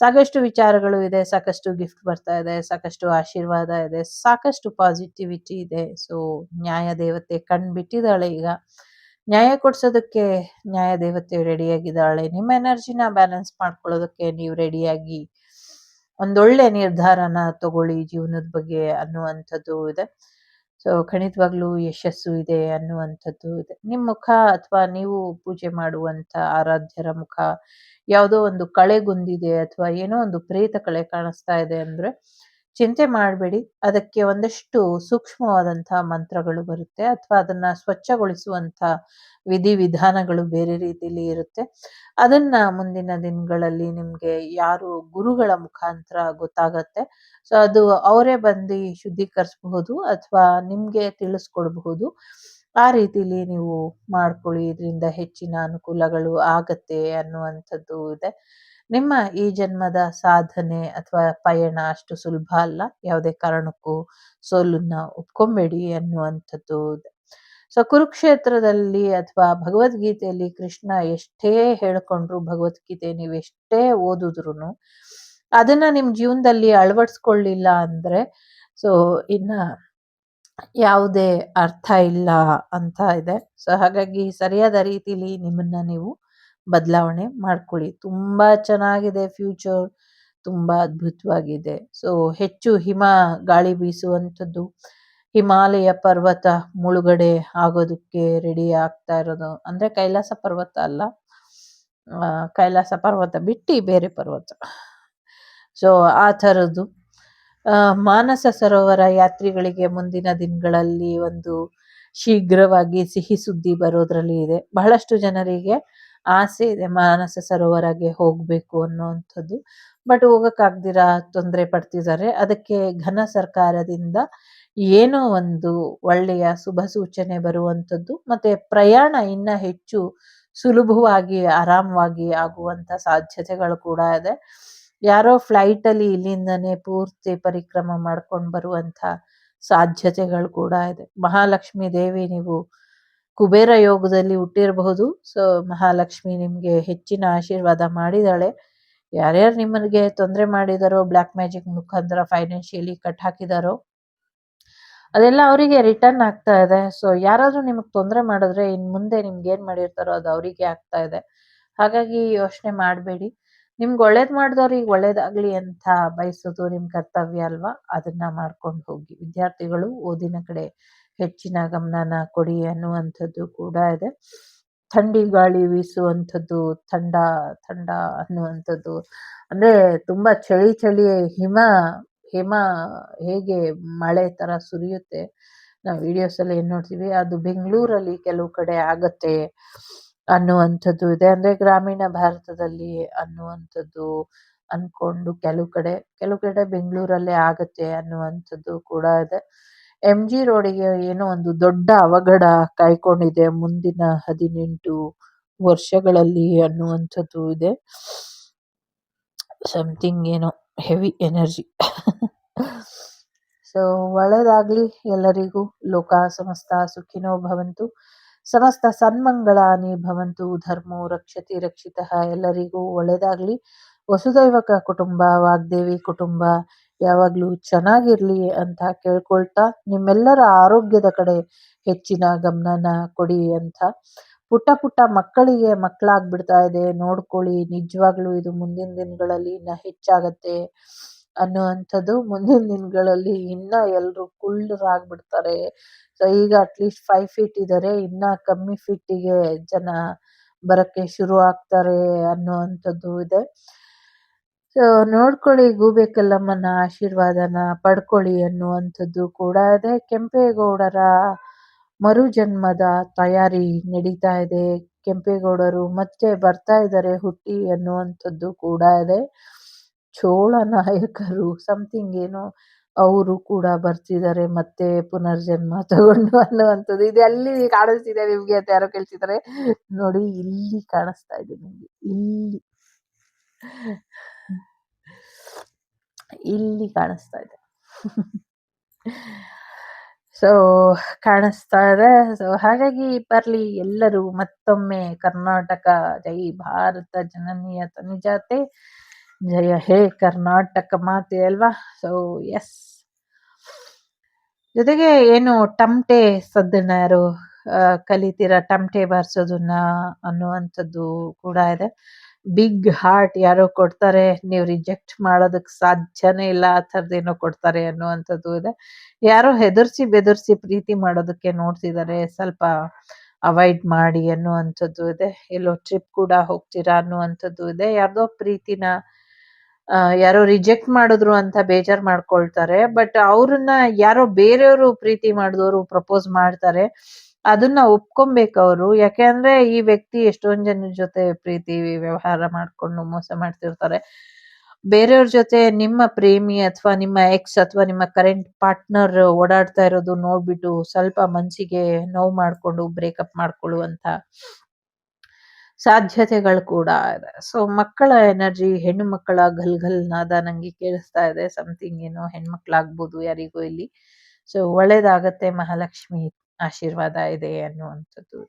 ಸಾಕಷ್ಟು ವಿಚಾರಗಳು ಇದೆ, ಸಾಕಷ್ಟು ಗಿಫ್ಟ್ ಬರ್ತಾ ಇದೆ, ಸಾಕಷ್ಟು ಆಶೀರ್ವಾದ ಇದೆ, ಸಾಕಷ್ಟು ಪಾಸಿಟಿವಿಟಿ ಇದೆ. ಸೊ ನ್ಯಾಯ ದೇವತೆ ಕಣ್ಬಿಟ್ಟಿದ್ದಾಳೆ. ಈಗ ನ್ಯಾಯ ಕೊಡ್ಸೋದಕ್ಕೆ ನ್ಯಾಯ ದೇವತೆ ರೆಡಿಯಾಗಿದ್ದಾಳೆ. ನಿಮ್ಮ ಎನರ್ಜಿನ ಬ್ಯಾಲೆನ್ಸ್ ಮಾಡ್ಕೊಳ್ಳೋದಕ್ಕೆ ನೀವು ರೆಡಿಯಾಗಿ ಒಂದೊಳ್ಳೆ ನಿರ್ಧಾರನ ತಗೊಳ್ಳಿ ಜೀವನದ ಬಗ್ಗೆ ಅನ್ನುವಂಥದ್ದು ಇದೆ. ಸೊ ಖಂಡಿತವಾಗ್ಲೂ ಯಶಸ್ಸು ಇದೆ ಅನ್ನುವಂಥದ್ದು ಇದೆ. ನಿಮ್ಮ ಮುಖ ಅಥವಾ ನೀವು ಪೂಜೆ ಮಾಡುವಂಥ ಆರಾಧ್ಯರ ಮುಖ ಯಾವುದೋ ಒಂದು ಕಳೆಗುಂದಿದೆ ಅಥವಾ ಏನೋ ಒಂದು ಪ್ರೇತ ಕಳೆ ಕಾಣಿಸ್ತಾ ಇದೆ ಅಂದ್ರೆ ಚಿಂತೆ ಮಾಡಬೇಡಿ. ಅದಕ್ಕೆ ಒಂದಷ್ಟು ಸೂಕ್ಷ್ಮವಾದಂತಹ ಮಂತ್ರಗಳು ಬರುತ್ತೆ ಅಥವಾ ಅದನ್ನ ಸ್ವಚ್ಛಗೊಳಿಸುವಂಥ ವಿಧಿವಿಧಾನಗಳು ಬೇರೆ ರೀತಿಲಿ ಇರುತ್ತೆ. ಅದನ್ನ ಮುಂದಿನ ದಿನಗಳಲ್ಲಿ ನಿಮ್ಗೆ ಯಾರು ಗುರುಗಳ ಮುಖಾಂತರ ಗೊತ್ತಾಗತ್ತೆ. ಸೊ ಅದು ಅವರೇ ಬಂದು ಶುದ್ಧೀಕರಿಸಬಹುದು ಅಥವಾ ನಿಮ್ಗೆ ತಿಳಿಸ್ಕೊಡ್ಬಹುದು. ಆ ರೀತಿಲಿ ನೀವು ಮಾಡ್ಕೊಳ್ಳಿ. ಇದರಿಂದ ಹೆಚ್ಚಿನ ಅನುಕೂಲಗಳು ಆಗತ್ತೆ ಅನ್ನುವಂಥದ್ದು ಇದೆ. ನಿಮ್ಮ ಈ ಜನ್ಮದ ಸಾಧನೆ ಅಥವಾ ಪಯಣ ಅಷ್ಟು ಸುಲಭ ಅಲ್ಲ. ಯಾವುದೇ ಕಾರಣಕ್ಕೂ ಸೋಲನ್ನ ಒಪ್ಕೊಂಬೇಡಿ ಅನ್ನುವಂಥದ್ದು ಇದೆ. ಸೊ ಕುರುಕ್ಷೇತ್ರದಲ್ಲಿ ಅಥವಾ ಭಗವದ್ಗೀತೆಯಲ್ಲಿ ಕೃಷ್ಣ ಎಷ್ಟೇ ಹೇಳ್ಕೊಂಡ್ರು, ಭಗವದ್ಗೀತೆ ನೀವೆಷ್ಟೇ ಓದಿದ್ರುನು ಅದನ್ನ ನಿಮ್ ಜೀವನದಲ್ಲಿ ಅಳವಡಿಸ್ಕೊಳ್ಳಿಲ್ಲ ಅಂದ್ರೆ ಸೊ ಇನ್ನ ಯಾವುದೇ ಅರ್ಥ ಇಲ್ಲ ಅಂತ ಇದೆ. ಸೊ ಹಾಗಾಗಿ ಸರಿಯಾದ ರೀತಿಲಿ ನಿಮ್ಮನ್ನ ನೀವು ಬದಲಾವಣೆ ಮಾಡ್ಕೊಳ್ಳಿ. ತುಂಬಾ ಚೆನ್ನಾಗಿದೆ ಫ್ಯೂಚರ್. ತುಂಬಾ ಅದ್ಭುತವಾಗಿದೆ. ಸೊ ಹೆಚ್ಚು ಹಿಮ ಗಾಳಿ ಬೀಸುವಂಥದ್ದು, ಹಿಮಾಲಯ ಪರ್ವತ ಮುಳುಗಡೆ ಆಗೋದಕ್ಕೆ ರೆಡಿ ಆಗ್ತಾ ಇರೋದು. ಅಂದ್ರೆ ಕೈಲಾಸ ಪರ್ವತ ಅಲ್ಲ, ಕೈಲಾಸ ಪರ್ವತ ಬಿಟ್ಟು ಬೇರೆ ಪರ್ವತ. ಸೊ ಆ ಥರದ್ದು ಮಾನಸ ಸರೋವರ ಯಾತ್ರಿಗಳಿಗೆ ಮುಂದಿನ ದಿನಗಳಲ್ಲಿ ಒಂದು ಶೀಘ್ರವಾಗಿ ಸಿಹಿ ಸುದ್ದಿ ಬರೋದ್ರಲ್ಲಿ ಇದೆ. ಬಹಳಷ್ಟು ಜನರಿಗೆ ಆಸೆ ಇದೆ ಮಾನಸ ಸರೋವರಗೆ ಹೋಗ್ಬೇಕು ಅನ್ನೋವಂಥದ್ದು. ಬಟ್ ಹೋಗಕ್ಕಾಗ್ದಿರಾ ತೊಂದರೆ ಪಡ್ತಿದ್ದಾರೆ. ಅದಕ್ಕೆ ಘನ ಸರ್ಕಾರದಿಂದ ಏನೋ ಒಂದು ಒಳ್ಳೆಯ ಶುಭ ಸೂಚನೆ ಬರುವಂಥದ್ದು ಮತ್ತೆ ಪ್ರಯಾಣ ಇನ್ನ ಹೆಚ್ಚು ಸುಲಭವಾಗಿ ಆರಾಮವಾಗಿ ಆಗುವಂತ ಸಾಧ್ಯತೆಗಳು ಕೂಡ ಇದೆ. ಯಾರೋ ಫ್ಲೈಟ್ ಅಲ್ಲಿ ಇಲ್ಲಿಂದನೇ ಪೂರ್ತಿ ಪರಿಕ್ರಮ ಮಾಡ್ಕೊಂಡು ಬರುವಂತ ಸಾಧ್ಯತೆಗಳು ಕೂಡ ಇದೆ. ಮಹಾಲಕ್ಷ್ಮಿ ದೇವಿ, ನೀವು ಕುಬೇರ ಯೋಗದಲ್ಲಿ ಹುಟ್ಟಿರಬಹುದು. ಸೊ ಮಹಾಲಕ್ಷ್ಮಿ ನಿಮ್ಗೆ ಹೆಚ್ಚಿನ ಆಶೀರ್ವಾದ ಮಾಡಿದಾಳೆ. ಯಾರ್ಯಾರು ನಿಮ್ಮನಿಗೆ ತೊಂದರೆ ಮಾಡಿದಾರೋ, ಬ್ಲ್ಯಾಕ್ ಮ್ಯಾಜಿಕ್ ಮುಖಾಂತರ ಫೈನಾನ್ಷಿಯಲಿ ಕಟ್ ಹಾಕಿದಾರೋ ಅದೆಲ್ಲ ಅವರಿಗೆ ರಿಟರ್ನ್ ಆಗ್ತಾ ಇದೆ. ಸೊ ಯಾರಾದ್ರೂ ನಿಮಗ್ ತೊಂದರೆ ಮಾಡಿದ್ರೆ ಇನ್ ಮುಂದೆ ನಿಮ್ಗೆ ಏನ್ ಮಾಡಿರ್ತಾರೋ ಅದು ಅವರಿಗೆ ಆಗ್ತಾ ಇದೆ. ಹಾಗಾಗಿ ಯೋಚನೆ ಮಾಡಬೇಡಿ. ನಿಮ್ಗೆ ಒಳ್ಳೇದ್ ಮಾಡಿದವ್ರಿಗೆ ಒಳ್ಳೇದಾಗ್ಲಿ ಅಂತ ಬಯಸೋದು ನಿಮ್ ಕರ್ತವ್ಯ ಅಲ್ವಾ? ಅದನ್ನ ಮಾಡ್ಕೊಂಡು ಹೋಗಿ. ವಿದ್ಯಾರ್ಥಿಗಳು ಓದಿನ ಕಡೆ ಹೆಚ್ಚಿನ ಗಮನನ ಕೊಡಿ ಅನ್ನುವಂಥದ್ದು ಕೂಡ ಇದೆ. ಥಂಡಿ ಗಾಳಿ ಬೀಸುವಂಥದ್ದು, ಥಂಡ ಥಂಡ ಅನ್ನುವಂಥದ್ದು ಅಂದ್ರೆ ತುಂಬಾ ಚಳಿ ಚಳಿ ಹಿಮ ಹಿಮ ಹೇಗೆ ಮಳೆ ತರ ಸುರಿಯುತ್ತೆ, ನಾವು ವಿಡಿಯೋಸ್ ಅಲ್ಲಿ ಏನ್ ನೋಡ್ತೀವಿ ಅದು ಬೆಂಗಳೂರಲ್ಲಿ ಕೆಲವು ಕಡೆ ಆಗತ್ತೆ ಅನ್ನುವಂಥದ್ದು ಇದೆ. ಅಂದ್ರೆ ಗ್ರಾಮೀಣ ಭಾರತದಲ್ಲಿ ಅನ್ನುವಂಥದ್ದು ಅನ್ಕೊಂಡು ಕೆಲವು ಕಡೆ ಬೆಂಗಳೂರಲ್ಲೇ ಆಗತ್ತೆ ಅನ್ನುವಂಥದ್ದು ಕೂಡ ಇದೆ. MG ರೋಡಿಗೆ ಏನೋ ಒಂದು ದೊಡ್ಡ ಅವಘಡ ಕಾಯ್ಕೊಂಡಿದೆ ಮುಂದಿನ 18 ವರ್ಷಗಳಲ್ಲಿ ಅನ್ನುವಂಥದ್ದು ಇದೆ. ಸಮಥಿಂಗ್ ಏನೋ ಹೆವಿ ಎನರ್ಜಿ. ಸೊ ಒಳ್ಳೆದಾಗ್ಲಿ ಎಲ್ಲರಿಗೂ. ಲೋಕ ಸಮಸ್ತ ಸುಖಿನೋ ಭವಂತು, ಸಮಸ್ತ ಸನ್ಮಂಗಳಾನಿ ಭವಂತು, ಧರ್ಮೋ ರಕ್ಷತಿ ರಕ್ಷಿತಃ. ಎಲ್ಲರಿಗೂ ಒಳ್ಳೆದಾಗ್ಲಿ. ವಸುದೈವಕ ಕುಟುಂಬ, ವಾಗ್ದೇವಿ ಕುಟುಂಬ ಯಾವಾಗ್ಲೂ ಚೆನ್ನಾಗಿರ್ಲಿ ಅಂತ ಕೇಳ್ಕೊಳ್ತಾ, ನಿಮ್ಮೆಲ್ಲರ ಆರೋಗ್ಯದ ಕಡೆ ಹೆಚ್ಚಿನ ಗಮನನ ಕೊಡಿ ಅಂತ. ಪುಟ್ಟ ಪುಟ್ಟ ಮಕ್ಕಳಿಗೆ ಮಕ್ಕಳಾಗ್ಬಿಡ್ತಾ ಇದೆ, ನೋಡ್ಕೊಳ್ಳಿ. ನಿಜವಾಗ್ಲೂ ಇದು ಮುಂದಿನ ದಿನಗಳಲ್ಲಿ ಇನ್ನ ಹೆಚ್ಚಾಗತ್ತೆ ಅನ್ನುವಂಥದ್ದು. ಮುಂದಿನ ದಿನಗಳಲ್ಲಿ ಇನ್ನ ಎಲ್ರು ಕುಳ್ಳರಾಗ್ಬಿಡ್ತಾರೆ. ಸೊ ಈಗ ಅಟ್ಲೀಸ್ಟ್ 5 ಫೀಟ್ ಇದ್ದಾರೆ, ಇನ್ನ ಕಮ್ಮಿ ಫೀಟಿಗೆ ಜನ ಬರಕ್ಕೆ ಶುರು ಆಗ್ತಾರೆ ಅನ್ನುವಂಥದ್ದು ಇದೆ. ಸೊ ನೋಡ್ಕೊಳ್ಳಿ, ಗೂಬೆ ಕಲ್ಲಮ್ಮನ ಆಶೀರ್ವಾದನ ಪಡ್ಕೊಳ್ಳಿ ಅನ್ನುವಂಥದ್ದು ಕೂಡ ಇದೆ. ಕೆಂಪೇಗೌಡರ ಮರುಜನ್ಮದ ತಯಾರಿ ನಡೀತಾ ಇದೆ. ಕೆಂಪೇಗೌಡರು ಮತ್ತೆ ಬರ್ತಾ ಇದ್ದಾರೆ ಹುಟ್ಟಿ ಅನ್ನುವಂಥದ್ದು ಕೂಡ ಇದೆ. ಚೋಳ ನಾಯಕರು ಸಮಥಿಂಗ್ ಏನೋ ಅವರು ಕೂಡ ಬರ್ತಿದ್ದಾರೆ ಮತ್ತೆ ಪುನರ್ಜನ್ಮ ತಗೊಂಡು ಅನ್ನುವಂಥದ್ದು. ಇದು ಎಲ್ಲಿ ಕಾಣಿಸ್ತಿದೆ ನಿಮ್ಗೆ ಅಂತ ಯಾರೋ ಕೇಳ್ತಿದ್ದಾರೆ. ನೋಡಿ, ಇಲ್ಲಿ ಕಾಣಿಸ್ತಾ ಇದೆ ನಿಮ್ಗೆ, ಇಲ್ಲಿ ಕಾಣಿಸ್ತಾ ಇದೆ. ಸೊ ಕಾಣಿಸ್ತಾ ಇದೆ. ಸೊ ಹಾಗಾಗಿ ಬರ್ಲಿ ಎಲ್ಲರೂ ಮತ್ತೊಮ್ಮೆ. ಕರ್ನಾಟಕ ಜೈ, ಭಾರತ ಜನನಿಯ ತನುಜಾತೆ, ಜಯ ಹೇ ಕರ್ನಾಟಕ ಮಾತೆ ಅಲ್ವಾ? So yes. ಜೊತೆಗೆ ಏನು ಟಮಟೆ ಸದ್ದನ್ನ ಯಾರು ಕಲಿತೀರಾ, ಟಮಟೆ ಬಾರಿಸೋದನ್ನ ಅನ್ನುವಂಥದ್ದು ಕೂಡ ಇದೆ. ಬಿಗ್ ಹಾರ್ಟ್ ಯಾರೋ ಕೊಡ್ತಾರೆ, ನೀವು ರಿಜೆಕ್ಟ್ ಮಾಡೋದಕ್ಕೆ ಸಾಧ್ಯನೇ ಇಲ್ಲ, ಆ ಥರದ್ದೇನೋ ಕೊಡ್ತಾರೆ ಅನ್ನುವಂಥದ್ದು ಇದೆ. ಯಾರೋ ಹೆದರ್ಸಿ ಬೆದರ್ಸಿ ಪ್ರೀತಿ ಮಾಡೋದಕ್ಕೆ ನೋಡ್ತಿದ್ದಾರೆ, ಸ್ವಲ್ಪ ಅವಾಯ್ಡ್ ಮಾಡಿ ಅನ್ನುವಂಥದ್ದು ಇದೆ. ಎಲ್ಲೋ ಟ್ರಿಪ್ ಕೂಡ ಹೋಗ್ತೀರಾ ಅನ್ನುವಂಥದ್ದು ಇದೆ. ಯಾರ್ದೋ ಪ್ರೀತಿನ ಯಾರೋ ರಿಜೆಕ್ಟ್ ಮಾಡಿದ್ರು ಅಂತ ಬೇಜಾರ್ ಮಾಡ್ಕೊಳ್ತಾರೆ. ಬಟ್ ಅವ್ರನ್ನ ಯಾರೋ ಬೇರೆಯವರು ಪ್ರೀತಿ ಮಾಡಿದವರು ಪ್ರಪೋಸ್ ಮಾಡ್ತಾರೆ. ಅದನ್ನ ಒಪ್ಕೊಬೇಕು ಅವರು. ಯಾಕೆಂದ್ರೆ ಈ ವ್ಯಕ್ತಿ ಎಷ್ಟೊಂದ್ ಜನರ ಜೊತೆ ಪ್ರೀತಿ ವ್ಯವಹಾರ ಮಾಡ್ಕೊಂಡು ಮೋಸ ಮಾಡ್ತಿರ್ತಾರೆ. ಬೇರೆಯವ್ರ ಜೊತೆ ನಿಮ್ಮ ಪ್ರೇಮಿ ಅಥವಾ ನಿಮ್ಮ ಎಕ್ಸ್ ಅಥವಾ ನಿಮ್ಮ ಕರೆಂಟ್ ಪಾರ್ಟ್ನರ್ ಓಡಾಡ್ತಾ ಇರೋದು ನೋಡ್ಬಿಟ್ಟು ಸ್ವಲ್ಪ ಮನ್ಸಿಗೆ ನೋವು ಮಾಡ್ಕೊಂಡು ಬ್ರೇಕಪ್ ಮಾಡ್ಕೊಳ್ಳುವಂತ ಸಾಧ್ಯತೆಗಳು ಕೂಡ ಇದೆ. ಸೊ ಮಕ್ಕಳ ಎನರ್ಜಿ, ಹೆಣ್ಣು ಮಕ್ಕಳ ಘಲ್ ಘಲ್ ನಾದ ನಂಗೆ ಕೇಳಿಸ್ತಾ ಇದೆ. ಸಮಥಿಂಗ್ ಏನೋ ಹೆಣ್ಮಕ್ಳಾಗ್ಬೋದು ಯಾರಿಗೋ ಇಲ್ಲಿ. ಸೊ ಒಳ್ಳೇದಾಗತ್ತೆ, ಮಹಾಲಕ್ಷ್ಮಿ ಆಶೀರ್ವಾದ ಇದೆ ಅನ್ನುವಂಥದ್ದು.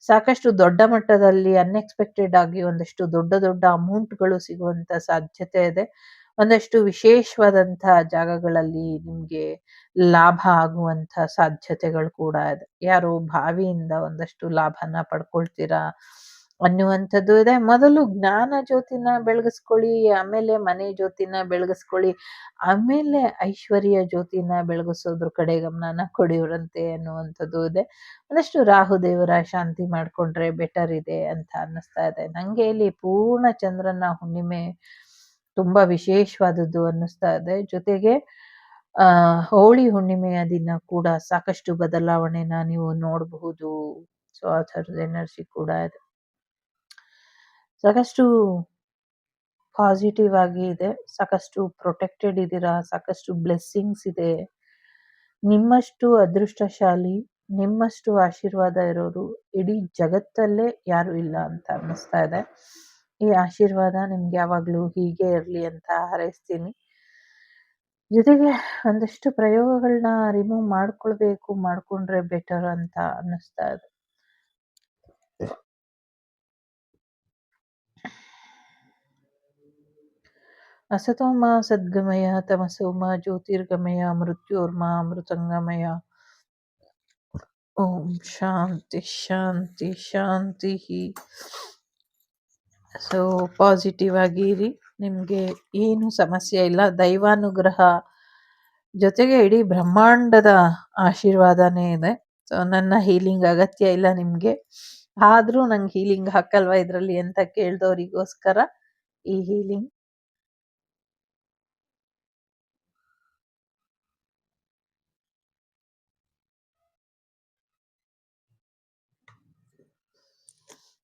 ಸಾಕಷ್ಟು ದೊಡ್ಡ ಮಟ್ಟದಲ್ಲಿ ಅನ್ಎಕ್ಸ್‌ಪೆಕ್ಟೆಡ್ ಆಗಿ ಒಂದಷ್ಟು ದೊಡ್ಡ ದೊಡ್ಡ ಅಮೌಂಟ್‌ಗಳು ಸಿಗುವಂತ ಸಾಧ್ಯತೆ ಇದೆ. ಒಂದಷ್ಟು ವಿಶೇಷವಾದಂಥ ಜಾಗಗಳಲ್ಲಿ ನಿಮ್ಗೆ ಲಾಭ ಆಗುವಂಥ ಸಾಧ್ಯತೆಗಳು ಕೂಡ ಇದೆ. ಯಾರೋ ಬಾವಿಯಿಂದ ಒಂದಷ್ಟು ಲಾಭನ ಪಡ್ಕೊಳ್ತೀರಾ ಅನ್ನುವಂಥದ್ದು ಇದೆ. ಮೊದಲು ಜ್ಞಾನ ಜ್ಯೋತಿನ ಬೆಳಗಿಸ್ಕೊಳ್ಳಿ, ಆಮೇಲೆ ಮನೆ ಜ್ಯೋತಿನ ಬೆಳಗಿಸ್ಕೊಳ್ಳಿ, ಆಮೇಲೆ ಐಶ್ವರ್ಯ ಜ್ಯೋತಿನ ಬೆಳಗಿಸೋದ್ರ ಕಡೆ ಗಮನನ ಕೊಡಿವ್ರಂತೆ ಅನ್ನುವಂಥದ್ದು ಇದೆ. ಒಂದಷ್ಟು ರಾಹು ದೇವರ ಶಾಂತಿ ಮಾಡ್ಕೊಂಡ್ರೆ ಬೆಟರ್ ಇದೆ ಅಂತ ಅನ್ನಿಸ್ತಾ ಇದೆ. ನಂಗೆ ಇಲ್ಲಿ ಪೂರ್ಣ ಚಂದ್ರನ ಹುಣ್ಣಿಮೆ ತುಂಬಾ ವಿಶೇಷವಾದದ್ದು ಅನ್ನಿಸ್ತಾ ಇದೆ. ಜೊತೆಗೆ ಹೋಳಿ ಹುಣ್ಣಿಮೆಯ ದಿನ ಕೂಡ ಸಾಕಷ್ಟು ಬದಲಾವಣೆನ ನೀವು ನೋಡಬಹುದು. ಸೊ ಆ ಥರದ ಎನರ್ಜಿ ಕೂಡ ಇದೆ. ಸಾಕಷ್ಟು ಪಾಸಿಟಿವ್ ಆಗಿ ಇದೆ. ಸಾಕಷ್ಟು ಪ್ರೊಟೆಕ್ಟೆಡ್ ಇದ್ದೀರಾ. ಸಾಕಷ್ಟು ಬ್ಲೆಸ್ಸಿಂಗ್ಸ್ ಇದೆ. ನಿಮ್ಮಷ್ಟು ಅದೃಷ್ಟಶಾಲಿ, ನಿಮ್ಮಷ್ಟು ಆಶೀರ್ವಾದ ಇರೋರು ಇಡೀ ಜಗತ್ತಲ್ಲೇ ಯಾರು ಇಲ್ಲ ಅಂತ ಅನ್ನಿಸ್ತಾ ಇದೆ. ಈ ಆಶೀರ್ವಾದ ನಿಮ್ಗೆ ಯಾವಾಗ್ಲೂ ಹೀಗೆ ಇರ್ಲಿ ಅಂತ ಹಾರೈಸ್ತೀನಿ. ಜೊತೆಗೆ ಒಂದಷ್ಟು ಪ್ರಯೋಗಗಳನ್ನ ರಿಮೂವ್ ಮಾಡ್ಕೊಂಡ್ರೆ ಬೆಟರ್ ಅಂತ ಅನ್ನಿಸ್ತಾ ಇದೆ. ಅಸತೋಮ ಸದ್ಗಮಯ ತಮಸೋಮ ಜ್ಯೋತಿರ್ಗಮಯ ಮೃತ್ಯೋರ್ಮ ಅಮೃತಂಗಮಯ. ಓಂ ಶಾಂತಿ ಶಾಂತಿ ಶಾಂತಿ. ಸೊ ಪಾಸಿಟಿವ್ ಆಗಿರಿ. ನಿಮ್ಗೆ ಏನು ಸಮಸ್ಯೆ ಇಲ್ಲ. ದೈವಾನುಗ್ರಹ ಜೊತೆಗೆ ಇಡೀ ಬ್ರಹ್ಮಾಂಡದ ಆಶೀರ್ವಾದನೇ ಇದೆ. ಸೊ ನನ್ನ ಹೀಲಿಂಗ್ ಅಗತ್ಯ ಇಲ್ಲ ನಿಮ್ಗೆ. ಆದ್ರೂ ನಂಗೆ ಹೀಲಿಂಗ್ ಹಾಕಲ್ವಾ ಇದ್ರಲ್ಲಿ ಅಂತ ಕೇಳ್ದವ್ರಿಗೋಸ್ಕರ ಈ ಹೀಲಿಂಗ್.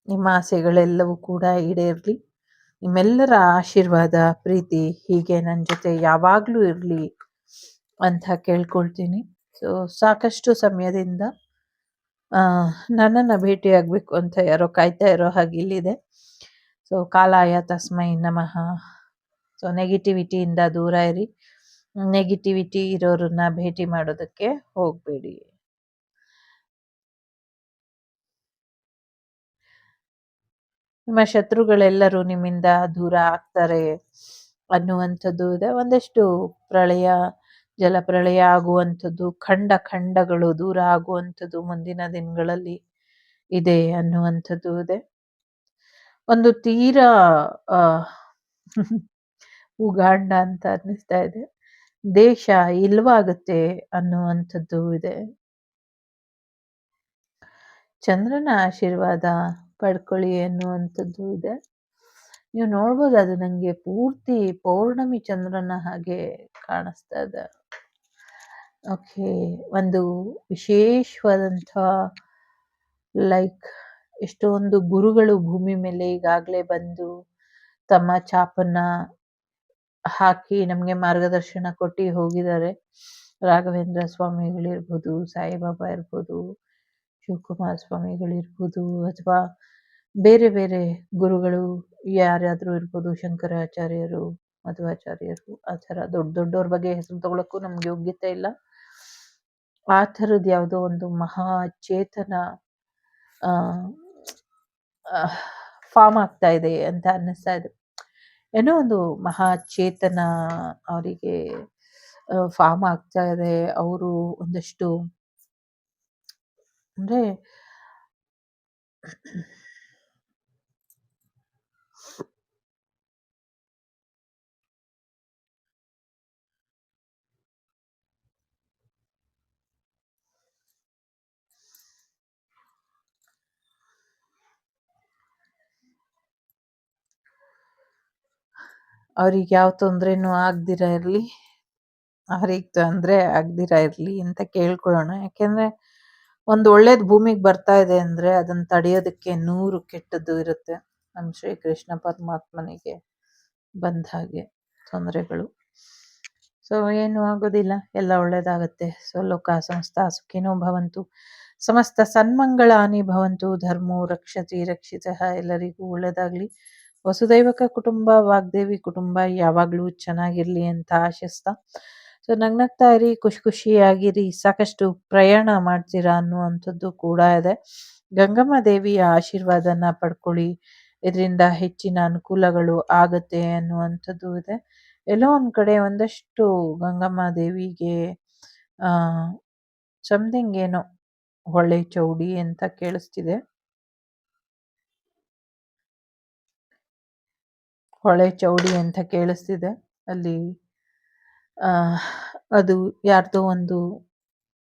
ನಿಮ್ಮ ಆಸೆಗಳೆಲ್ಲವೂ ಕೂಡ ಈಡೇರ್ಲಿ. ನಿಮ್ಮೆಲ್ಲರ ಆಶೀರ್ವಾದ, ಪ್ರೀತಿ ಹೀಗೆ ನನ್ನ ಜೊತೆ ಯಾವಾಗ್ಲೂ ಇರ್ಲಿ ಅಂತ ಕೇಳ್ಕೊಳ್ತೀನಿ. ಸೊ ಸಾಕಷ್ಟು ಸಮಯದಿಂದ ನನ್ನನ್ನ ಭೇಟಿಯಾಗ್ಬೇಕು ಅಂತ ಯಾರೋ ಕಾಯ್ತಾ ಇರೋ ಹಾಗೆ ಇಲ್ಲಿದೆ. ಸೊ ಕಾಲಾಯ ತಸ್ಮೈ ನಮಃ. ಸೊ ನೆಗೆಟಿವಿಟಿಯಿಂದ ದೂರ ಇರಿ. ನೆಗೆಟಿವಿಟಿ ಇರೋರನ್ನ ಭೇಟಿ ಮಾಡೋದಕ್ಕೆ ಹೋಗ್ಬೇಡಿ. ನಿಮ್ಮ ಶತ್ರುಗಳೆಲ್ಲರೂ ನಿಮ್ಮಿಂದ ದೂರ ಆಗ್ತಾರೆ ಅನ್ನುವಂಥದ್ದು ಇದೆ. ಒಂದಷ್ಟು ಪ್ರಳಯ, ಜಲಪ್ರಳಯ ಆಗುವಂಥದ್ದು, ಖಂಡಗಳು ದೂರ ಆಗುವಂಥದ್ದು ಮುಂದಿನ ದಿನಗಳಲ್ಲಿ ಇದೆ ಅನ್ನುವಂಥದ್ದು ಇದೆ. ಒಂದು ತೀರಾ ಉಗಾಂಡ ಅಂತ ಅನ್ನಿಸ್ತಾ ಇದೆ. ದೇಶ ಇಲ್ವಾಗುತ್ತೆ ಅನ್ನುವಂಥದ್ದು ಇದೆ. ಚಂದ್ರನ ಆಶೀರ್ವಾದ ಪಡ್ಕೊಳ್ಳಿ ಅನ್ನುವಂಥದ್ದು ಇದೆ. ನೀವು ನೋಡ್ಬೋದು, ಅದು ನಂಗೆ ಪೂರ್ತಿ ಪೌರ್ಣಮಿ ಚಂದ್ರನ ಹಾಗೆ ಕಾಣಿಸ್ತಾ ಇದೆ. ಓಕೆ, ಒಂದು ವಿಶೇಷವಾದಂಥ ಲೈಕ್ ಎಷ್ಟೊಂದು ಗುರುಗಳು ಭೂಮಿ ಮೇಲೆ ಈಗಾಗಲೇ ಬಂದು ತಮ್ಮ ಛಾಪನ್ನ ಹಾಕಿ ನಮಗೆ ಮಾರ್ಗದರ್ಶನ ಕೊಟ್ಟು ಹೋಗಿದ್ದಾರೆ. ರಾಘವೇಂದ್ರ ಸ್ವಾಮಿಗಳಿರ್ಬೋದು, ಸಾಯಿಬಾಬಾ ಇರ್ಬೋದು, ಶಿವಕುಮಾರ ಸ್ವಾಮಿಗಳಿರ್ಬೋದು, ಅಥವಾ ಬೇರೆ ಬೇರೆ ಗುರುಗಳು ಯಾರಾದರೂ ಇರ್ಬೋದು, ಶಂಕರಾಚಾರ್ಯರು, ಮಧ್ವಾಚಾರ್ಯರು, ಆ ಥರ ದೊಡ್ಡ ದೊಡ್ಡವ್ರ ಬಗ್ಗೆ ಹೆಸರು ತಗೊಳಕ್ಕೂ ನಮ್ಗೆ ಯೋಗ್ಯತೆ ಇಲ್ಲ. ಆ ಥರದ್ದು ಯಾವುದೋ ಒಂದು ಮಹಾ ಚೇತನ ಫಾರ್ಮ್ ಆಗ್ತಾ ಇದೆ ಅಂತ ಅನ್ನಿಸ್ತಾ ಇದೆ. ಏನೋ ಒಂದು ಮಹಾ ಚೇತನ ಅವರಿಗೆ ಫಾರ್ಮ್ ಆಗ್ತಾ ಇದೆ. ಅವರು ಒಂದಷ್ಟು ಅಂದ್ರೆ ಅವ್ರಿಗೆ ಯಾವ ತೊಂದರೆನೂ ಆಗ್ದಿರ ಇರಲಿ, ಅವ್ರಿಗೆ ತೊಂದರೆ ಆಗ್ದಿರ ಇರಲಿ ಅಂತ ಕೇಳ್ಕೊಳ್ಳೋಣ. ಯಾಕೆಂದರೆ ಒಂದು ಒಳ್ಳೇದು ಭೂಮಿಗೆ ಬರ್ತಾ ಇದೆ ಅಂದರೆ ಅದನ್ನು ತಡೆಯೋದಕ್ಕೆ 100 ಕೆಟ್ಟದ್ದು ಇರುತ್ತೆ. ನಮ್ಮ ಶ್ರೀಕೃಷ್ಣ ಪರಮಾತ್ಮನಿಗೆ ಬಂದ ಹಾಗೆ ತೊಂದರೆಗಳು. ಸೊ ಏನೂ ಆಗೋದಿಲ್ಲ, ಎಲ್ಲ ಒಳ್ಳೇದಾಗತ್ತೆ. ಸೊ ಲೋಕ ಸಮಸ್ತ ಸುಖಿನೋ ಭವಂತು, ಸಮಸ್ತ ಸನ್ಮಂಗಳಾನಿ ಭವಂತು, ಧರ್ಮೋ ರಕ್ಷತಿ ರಕ್ಷಿತಃ. ಎಲ್ಲರಿಗೂ ಒಳ್ಳೇದಾಗಲಿ. ವಸುದೈವಕ ಕುಟುಂಬ, ವಾಗ್ದೇವಿ ಕುಟುಂಬ ಯಾವಾಗಲೂ ಚೆನ್ನಾಗಿರಲಿ ಅಂತ ಆಶಿಸ್ತಾ, ಸೊ ನಗ್ನಗ್ತಾ ಇರಿ, ಖುಷಿಯಾಗಿರಿ, ಸಾಕಷ್ಟು ಪ್ರಯಾಣ ಮಾಡ್ತೀರಾ ಅನ್ನುವಂಥದ್ದು ಕೂಡ ಇದೆ. ಗಂಗಮ್ಮ ದೇವಿಯ ಆಶೀರ್ವಾದನ ಪಡ್ಕೊಳ್ಳಿ, ಇದರಿಂದ ಹೆಚ್ಚಿನ ಅನುಕೂಲಗಳು ಆಗತ್ತೆ ಅನ್ನುವಂಥದ್ದು ಇದೆ. ಎಲ್ಲೋ ಒಂದು ಕಡೆ ಒಂದಷ್ಟು ಗಂಗಮ್ಮ ದೇವಿಗೆ ಸಮಥಿಂಗ್ ಏನೋ ಹೊಳೆ ಚೌಡಿ ಅಂತ ಕೇಳಿಸ್ತಿದೆ. ಹೊಳೆ ಚೌಡಿ ಅಂತ ಕೇಳಿಸ್ತಿದೆ ಅಲ್ಲಿ. ಅದು ಯಾರ್ದೋ ಒಂದು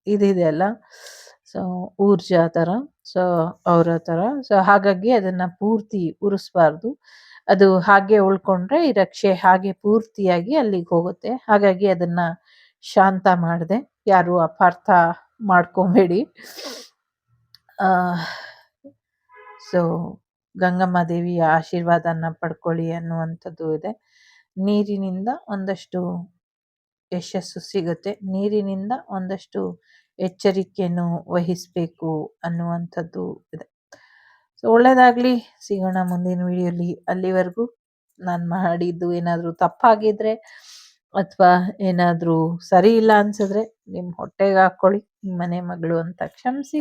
ಇದಿದೆ ಅಲ್ಲ, ಸೊ ಊರ್ಜಾ ಥರ, ಸೊ ಅವರ ಥರ. ಸೊ ಹಾಗಾಗಿ ಅದನ್ನು ಪೂರ್ತಿ ಉರಿಸ್ಬಾರ್ದು, ಅದು ಹಾಗೆ ಉಳ್ಕೊಂಡ್ರೆ ಈ ರಕ್ಷೆ ಹಾಗೆ ಪೂರ್ತಿಯಾಗಿ ಅಲ್ಲಿಗೆ ಹೋಗುತ್ತೆ. ಹಾಗಾಗಿ ಅದನ್ನು ಶಾಂತ ಮಾಡಿದೆ, ಯಾರು ಅಪಾರ್ಥ ಮಾಡ್ಕೊಬೇಡಿ. ಸೊ ಗಂಗಮ್ಮ ದೇವಿಯ ಆಶೀರ್ವಾದನ ಪಡ್ಕೊಳ್ಳಿ ಅನ್ನುವಂಥದ್ದು ಇದೆ. ನೀರಿನಿಂದ ಒಂದಷ್ಟು ಯಶಸ್ಸು ಸಿಗುತ್ತೆ, ನೀರಿನಿಂದ ಒಂದಷ್ಟು ಎಚ್ಚರಿಕೆಯನ್ನು ವಹಿಸಬೇಕು ಅನ್ನುವಂಥದ್ದು ಇದೆ. ಸೊ ಒಳ್ಳೆಯದಾಗಲಿ, ಸಿಗೋಣ ಮುಂದಿನ ವಿಡಿಯೋಲಿ. ಅಲ್ಲಿವರೆಗೂ ನಾನು ಮಾಡಿದ್ದು ಏನಾದರೂ ತಪ್ಪಾಗಿದ್ರೆ ಅಥವಾ ಏನಾದರೂ ಸರಿ ಇಲ್ಲ ಅನ್ಸಿದ್ರೆ ನಿಮ್ಮ ಹೊಟ್ಟೆಗೆ ಹಾಕ್ಕೊಳ್ಳಿ, ನಿಮ್ಮ ಮನೆ ಮಗಳು ಅಂತ ಕ್ಷಮಿಸಿ.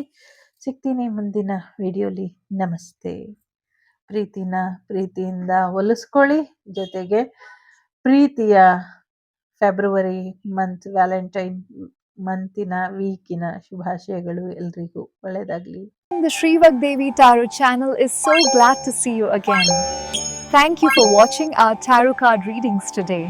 ಸಿಗ್ತೀನಿ ಮುಂದಿನ ವಿಡಿಯೋಲಿ. ನಮಸ್ತೆ. ಪ್ರೀತಿಯಿಂದ ಒಲಿಸ್ಕೊಳ್ಳಿ. ಜೊತೆಗೆ ಪ್ರೀತಿಯ ಫೆಬ್ರವರಿ ಮಂತ್, ವ್ಯಾಲೆಂಟೈನ್ ಮಂತಿನ ವೀಕಿನ ಶುಭಾಶಯಗಳು. ಎಲ್ರಿಗೂ ಒಳ್ಳೆಯದಾಗಲಿ. The Shrivak Devi Tarot channel is so glad to see you again. Thank you for watching our tarot card readings today.